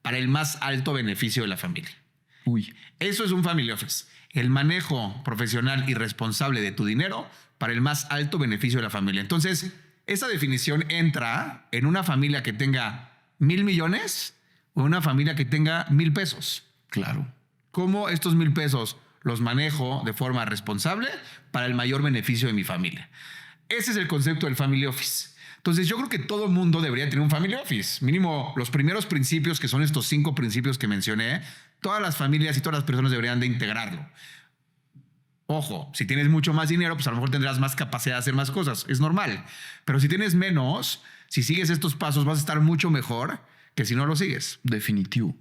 para el más alto beneficio de la familia. Uy. Eso es un family office. El manejo profesional y responsable de tu dinero para el más alto beneficio de la familia. Entonces, esa definición entra en una familia que tenga 1,000 millones o una familia que tenga 1,000 pesos. Claro. ¿Cómo estos 1,000 pesos los manejo de forma responsable para el mayor beneficio de mi familia? Ese es el concepto del family office. Entonces yo creo que todo mundo debería tener un family office. Mínimo los primeros principios, que son estos 5 principios que mencioné, todas las familias y todas las personas deberían de integrarlo. Ojo, si tienes mucho más dinero, pues a lo mejor tendrás más capacidad de hacer más cosas. Es normal. Pero si tienes menos, si sigues estos pasos, vas a estar mucho mejor que si no lo sigues. Definitivo.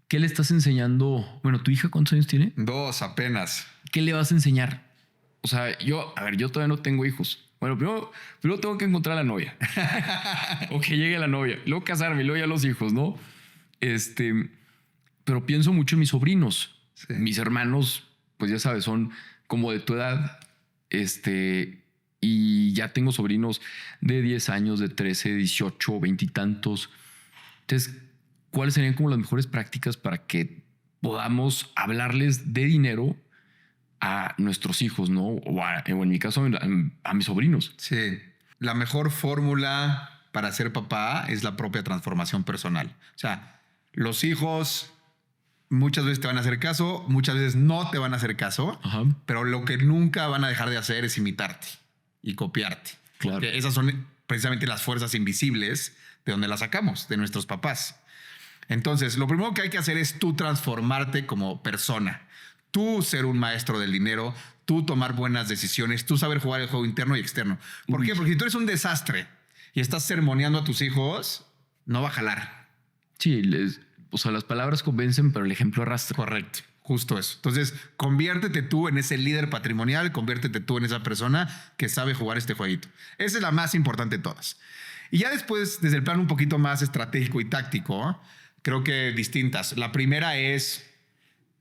¿Qué le estás enseñando? Bueno, ¿tu hija cuántos años tiene? 2 apenas. ¿Qué le vas a enseñar? O sea, yo todavía no tengo hijos. Bueno, primero tengo que encontrar a la novia. O que llegue la novia. Luego casarme, luego ya los hijos, ¿no? Pero pienso mucho en mis sobrinos. Sí. Mis hermanos, pues ya sabes, son como de tu edad. Y ya tengo sobrinos de 10 años, de 13, 18, 20 y tantos. Entonces, ¿cuáles serían como las mejores prácticas para que podamos hablarles de dinero a nuestros hijos, ¿no? O en mi caso, a mis sobrinos? Sí. La mejor fórmula para ser papá es la propia transformación personal. O sea, los hijos muchas veces te van a hacer caso, muchas veces no te van a hacer caso, ajá, pero lo que nunca van a dejar de hacer es imitarte y copiarte. Claro. Porque esas son precisamente las fuerzas invisibles de donde las sacamos, de nuestros papás. Entonces, lo primero que hay que hacer es tú transformarte como persona. Tú ser un maestro del dinero, tú tomar buenas decisiones, tú saber jugar el juego interno y externo. ¿Por qué? Porque si tú eres un desastre y estás sermoneando a tus hijos, no va a jalar. Sí, o sea, las palabras convencen, pero el ejemplo arrastra. Correcto, justo eso. Entonces, conviértete tú en ese líder patrimonial, conviértete tú en esa persona que sabe jugar este jueguito. Esa es la más importante de todas. Y ya después, desde el plano un poquito más estratégico y táctico, creo que distintas. La primera es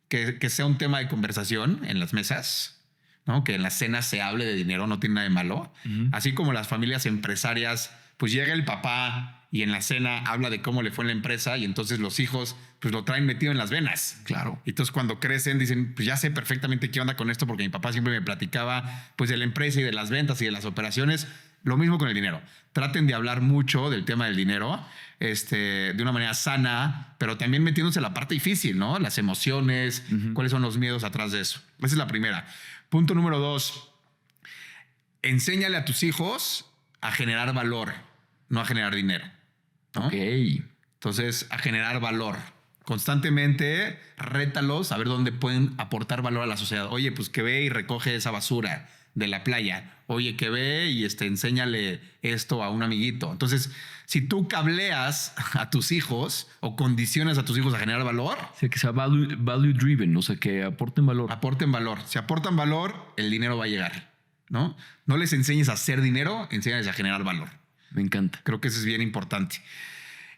que sea un tema de conversación en las mesas, ¿no? Que en las cenas se hable de dinero, no tiene nada de malo. Uh-huh. Así como las familias empresarias, pues llega el papá y en la cena habla de cómo le fue en la empresa y entonces los hijos pues lo traen metido en las venas. Claro. Y entonces cuando crecen dicen, pues ya sé perfectamente qué onda con esto porque mi papá siempre me platicaba pues de la empresa y de las ventas y de las operaciones. Lo mismo con el dinero. Traten de hablar mucho del tema del dinero de una manera sana, pero también metiéndose en la parte difícil, ¿no? Las emociones, uh-huh, cuáles son los miedos atrás de eso. Esa es la primera. Punto número 2. Enséñale a tus hijos a generar valor, no a generar dinero, ¿no? Ok. Entonces, a generar valor. Constantemente rétalos a ver dónde pueden aportar valor a la sociedad. Oye, pues que ve y recoge esa basura de la playa. Oye, que ve y enséñale esto a un amiguito. Entonces, si tú cableas a tus hijos o condicionas a tus hijos a generar valor. O sea, que sea value driven, o sea, que aporten valor. Aporten valor. Si aportan valor, el dinero va a llegar, ¿no? No les enseñes a hacer dinero, enséñales a generar valor. Me encanta. Creo que eso es bien importante.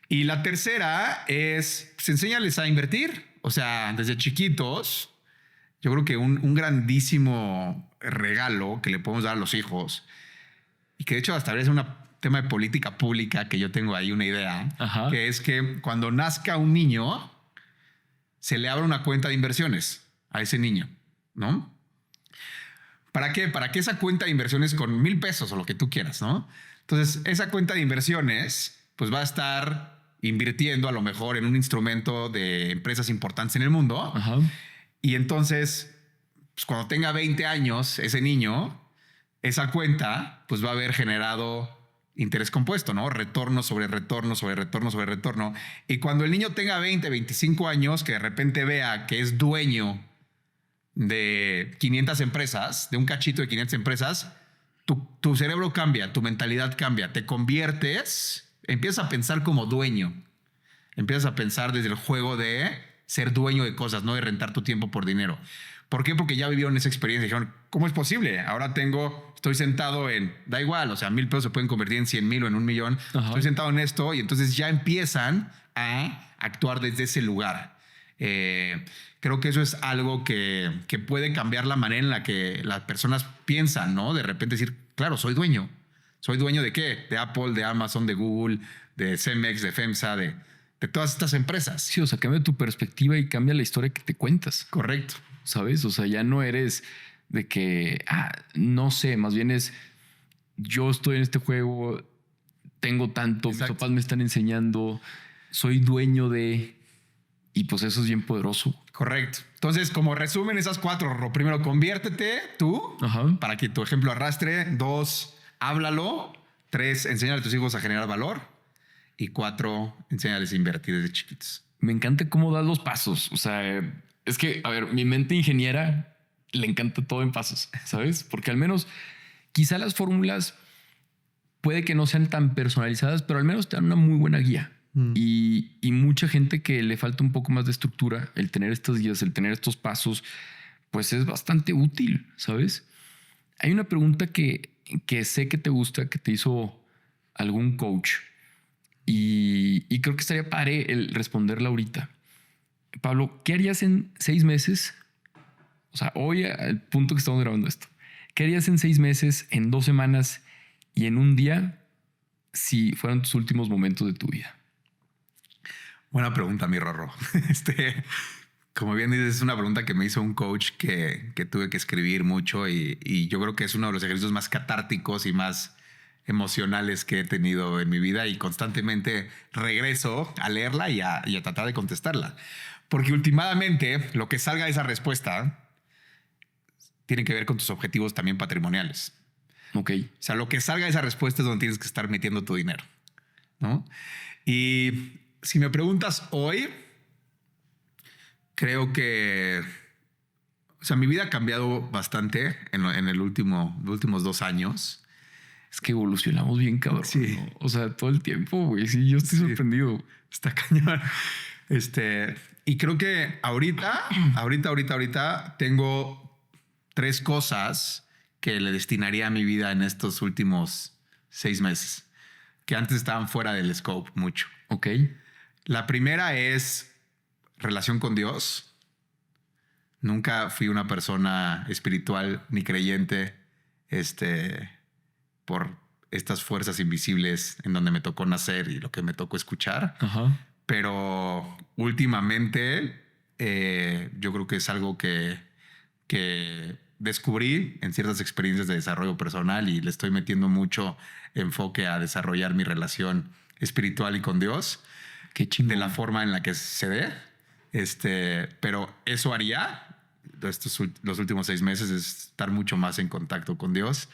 Y la tercera es, pues, enséñales a invertir. O sea, desde chiquitos, yo creo que un grandísimo regalo que le podemos dar a los hijos, y que de hecho hasta ahora es un tema de política pública que yo tengo ahí una idea, ajá, que es que cuando nazca un niño, se le abra una cuenta de inversiones a ese niño, ¿no? ¿Para qué? Para que esa cuenta de inversiones con 1,000 pesos o lo que tú quieras, ¿no? Entonces, esa cuenta de inversiones pues va a estar invirtiendo a lo mejor en un instrumento de empresas importantes en el mundo. Ajá. Y entonces, pues cuando tenga 20 años, ese niño, esa cuenta pues va a haber generado interés compuesto, ¿no? Retorno sobre retorno sobre retorno sobre retorno. Y cuando el niño tenga 20, 25 años, que de repente vea que es dueño de 500 empresas, de un cachito de 500 empresas, tu cerebro cambia, tu mentalidad cambia, te conviertes, empiezas a pensar como dueño, empiezas a pensar desde el juego de ser dueño de cosas, no de rentar tu tiempo por dinero. ¿Por qué? Porque ya vivieron esa experiencia. Dijeron, ¿cómo es posible? Ahora estoy sentado da igual, o sea, 1,000 pesos se pueden convertir en 100,000 o en 1,000,000. Ajá. Estoy sentado en esto y entonces ya empiezan a actuar desde ese lugar. Creo que eso es algo que puede cambiar la manera en la que las personas piensan, ¿no? De repente decir, claro, soy dueño. ¿Soy dueño de qué? De Apple, de Amazon, de Google, de Cemex, de FEMSA, de todas estas empresas. Sí, o sea, cambia tu perspectiva y cambia la historia que te cuentas. Correcto. ¿Sabes? O sea, ya no eres de que, no sé, más bien es, yo estoy en este juego, tengo tanto, exacto, mis papás me están enseñando, soy dueño de... Y pues eso es bien poderoso. Correcto. Entonces, como resumen esas 4, primero, conviértete tú, ajá, para que tu ejemplo arrastre. 2, háblalo. 3, enséñale a tus hijos a generar valor. Y 4, enséñales a invertir desde chiquitos. Me encanta cómo das los pasos. O sea, es que, a ver, mi mente ingeniera le encanta todo en pasos, ¿sabes? Porque al menos quizá las fórmulas puede que no sean tan personalizadas, pero al menos te dan una muy buena guía. Y mucha gente que le falta un poco más de estructura, el tener estas guías, el tener estos pasos, pues es bastante útil, ¿sabes? Hay una pregunta que sé que te gusta, que te hizo algún coach. Y creo que estaría padre el responderla ahorita. Pablo, ¿qué harías en 6 meses? O sea, hoy al punto que estamos grabando esto. ¿Qué harías en 6 meses, en 2 semanas y en un día si fueran tus últimos momentos de tu vida? Buena pregunta, mi Rorro. Como bien dices, es una pregunta que me hizo un coach que tuve que escribir mucho y yo creo que es uno de los ejercicios más catárticos y más emocionales que he tenido en mi vida y constantemente regreso a leerla y a tratar de contestarla. Porque últimamente lo que salga de esa respuesta tiene que ver con tus objetivos también patrimoniales. Ok. O sea, lo que salga de esa respuesta es donde tienes que estar metiendo tu dinero, ¿no? Y si me preguntas hoy, creo que, o sea, mi vida ha cambiado bastante en los últimos 2 años. Es que evolucionamos bien, cabrón. Sí. ¿no? O sea, todo el tiempo, güey. Sí, yo estoy sorprendido. Está cañón. Y creo que ahorita tengo 3 cosas que le destinaría a mi vida en estos últimos 6 meses, que antes estaban fuera del scope mucho. Ok. La primera es relación con Dios. Nunca fui una persona espiritual ni creyente, por estas fuerzas invisibles en donde me tocó nacer y lo que me tocó escuchar. Ajá. Pero últimamente yo creo que es algo que descubrí en ciertas experiencias de desarrollo personal y le estoy metiendo mucho enfoque a desarrollar mi relación espiritual y con Dios. Qué chingón. De la forma en la que se dé. Pero eso haría los últimos 6 meses es estar mucho más en contacto con Dios.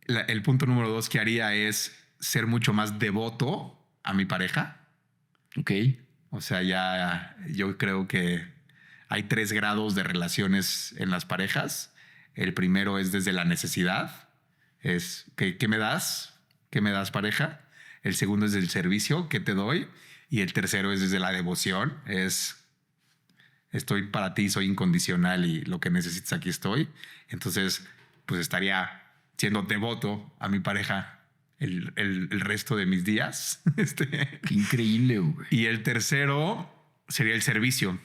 El punto número 2 que haría es ser mucho más devoto a mi pareja. Ok. O sea, ya yo creo que hay 3 grados de relaciones en las parejas. El primero es desde la necesidad. Es ¿qué me das? ¿Qué me das, pareja? El segundo es del servicio, ¿qué te doy? Y el tercero es desde la devoción. Es estoy para ti, soy incondicional y lo que necesites aquí estoy. Entonces, pues estaría siendo devoto a mi pareja el resto de mis días. Qué increíble, güey. Y el tercero sería el servicio.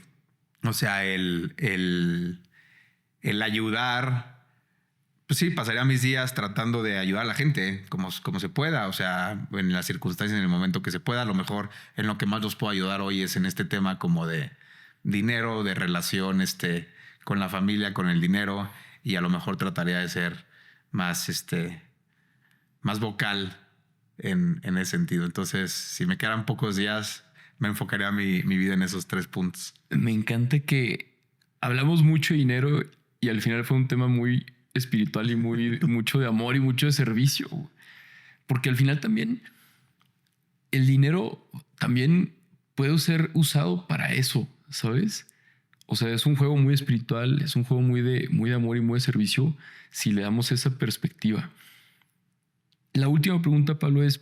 O sea, el ayudar. Pues sí, pasaría mis días tratando de ayudar a la gente como se pueda. O sea, en las circunstancias, en el momento que se pueda. A lo mejor en lo que más los puedo ayudar hoy es en este tema como de dinero, de relación con la familia, con el dinero. Y a lo mejor trataría de ser más vocal en ese sentido. Entonces, si me quedan pocos días, me enfocaría mi vida en esos 3 puntos. Me encanta que hablamos mucho de dinero y al final fue un tema muy espiritual y mucho de amor y mucho de servicio. Porque al final también el dinero también puede ser usado para eso, ¿sabes? O sea, es un juego muy espiritual, es un juego muy de amor y muy de servicio si le damos esa perspectiva. La última pregunta, Pablo, es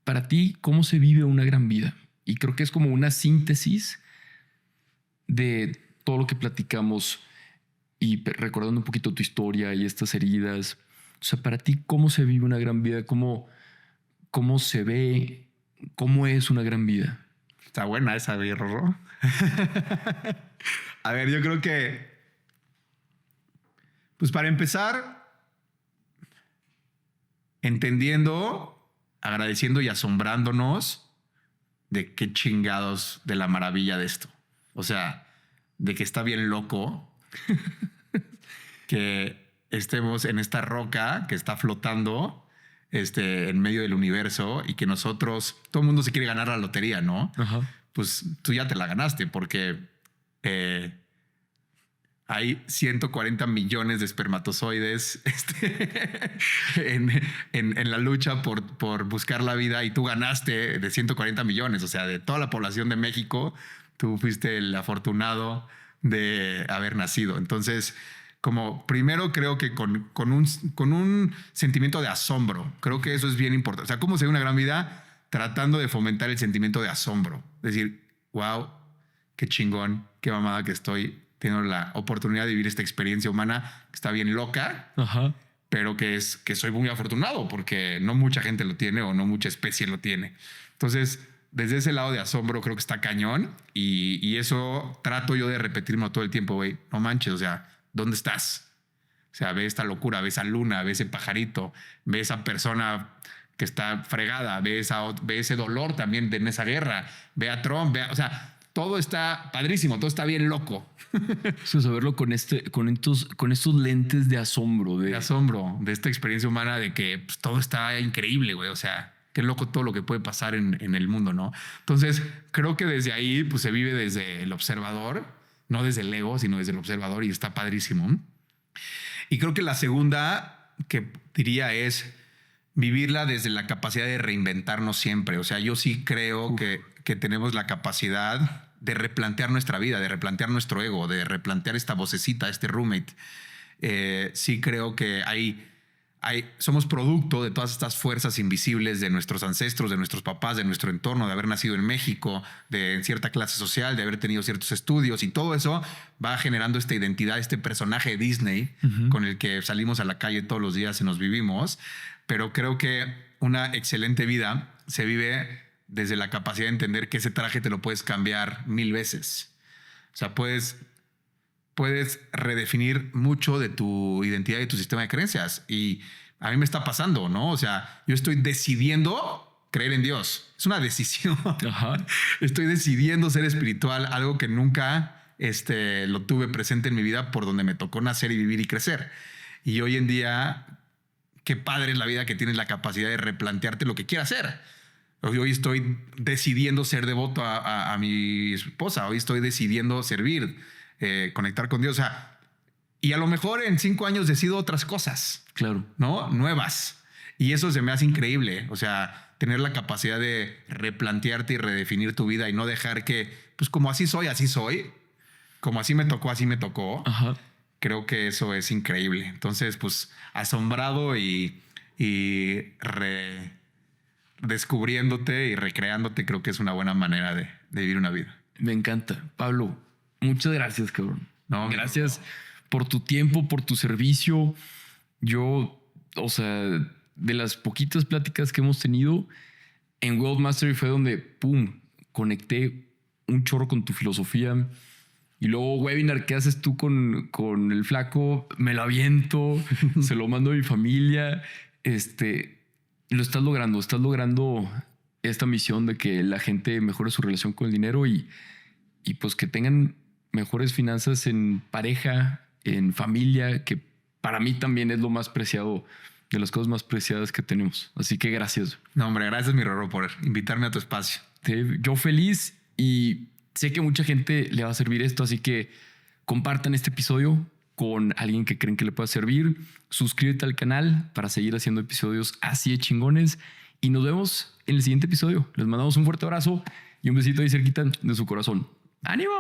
para ti, ¿cómo se vive una gran vida? Y creo que es como una síntesis de todo lo que platicamos y recordando un poquito tu historia y estas heridas. O sea, para ti, ¿cómo se vive una gran vida? ¿Cómo se ve? ¿Cómo es una gran vida? Está buena esa, Rorro. A ver, yo creo que, pues para empezar, entendiendo, agradeciendo y asombrándonos de qué chingados de la maravilla de esto. O sea, de que está bien loco que estemos en esta roca que está flotando en medio del universo y que nosotros, todo el mundo se quiere ganar la lotería, ¿no? Ajá. Pues tú ya te la ganaste porque hay 140 millones de espermatozoides en la lucha por buscar la vida y tú ganaste de 140 millones. O sea, de toda la población de México, tú fuiste el afortunado de haber nacido. Entonces, como primero creo que con un sentimiento de asombro, creo que eso es bien importante. O sea, ¿cómo se ve una gran vida? Tratando de fomentar el sentimiento de asombro. Decir, wow, qué chingón, qué mamada que estoy teniendo la oportunidad de vivir esta experiencia humana que está bien loca, pero que soy muy afortunado porque no mucha gente lo tiene o no mucha especie lo tiene. Entonces, desde ese lado de asombro creo que está cañón y eso trato yo de repetirme todo el tiempo, güey, no manches, o sea, ¿dónde estás? O sea, ve esta locura, ve esa luna, ve ese pajarito, ve esa persona que está fregada, ve ese dolor también en esa guerra, ve a Trump, o sea, todo está padrísimo, todo está bien loco. Eso, saberlo con estos lentes de asombro. De asombro, de esta experiencia humana de que pues, todo está increíble, güey. O sea, qué loco todo lo que puede pasar en el mundo, ¿no? Entonces, creo que desde ahí pues, se vive desde el observador, no desde el ego, sino desde el observador y está padrísimo. Y creo que la segunda que diría es vivirla desde la capacidad de reinventarnos siempre. O sea, yo sí creo que tenemos la capacidad de replantear nuestra vida, de replantear nuestro ego, de replantear esta vocecita, este roommate. Sí creo que somos producto de todas estas fuerzas invisibles de nuestros ancestros, de nuestros papás, de nuestro entorno, de haber nacido en México, de cierta clase social, de haber tenido ciertos estudios y todo eso va generando esta identidad, este personaje de Disney con el que salimos a la calle todos los días y nos vivimos. Pero creo que una excelente vida se vive desde la capacidad de entender que ese traje te lo puedes cambiar 1000 veces. O sea, puedes redefinir mucho de tu identidad y tu sistema de creencias. Y a mí me está pasando, ¿no? O sea, yo estoy decidiendo creer en Dios. Es una decisión. Estoy decidiendo ser espiritual, algo que nunca lo tuve presente en mi vida por donde me tocó nacer y vivir y crecer. Y hoy en día, qué padre es la vida que tienes la capacidad de replantearte lo que quieras hacer. Hoy estoy decidiendo ser devoto a mi esposa. Hoy estoy decidiendo servir, conectar con Dios. O sea, y a lo mejor en 5 años decido otras cosas. Claro. ¿No? Nuevas. Y eso se me hace increíble. O sea, tener la capacidad de replantearte y redefinir tu vida y no dejar que, pues como así soy. Como así me tocó. Creo que eso es increíble. Entonces, pues asombrado y descubriéndote y recreándote, creo que es una buena manera de vivir una vida. Me encanta. Pablo, muchas gracias, cabrón. No, gracias por tu tiempo, por tu servicio. Yo, o sea, de las poquitas pláticas que hemos tenido en World Mastery fue donde, pum, conecté un chorro con tu filosofía. Y luego webinar que haces tú con el flaco, me lo aviento, se lo mando a mi familia. Lo estás logrando esta misión de que la gente mejore su relación con el dinero y pues que tengan mejores finanzas en pareja, en familia, que para mí también es lo más preciado, de las cosas más preciadas que tenemos. Así que gracias. No, hombre, gracias, mi Rorro, por invitarme a tu espacio. Yo feliz y sé que mucha gente le va a servir esto, así que compartan este episodio con alguien que creen que le pueda servir. Suscríbete al canal para seguir haciendo episodios así de chingones y nos vemos en el siguiente episodio. Les mandamos un fuerte abrazo y un besito ahí cerquita de su corazón. ¡Ánimo!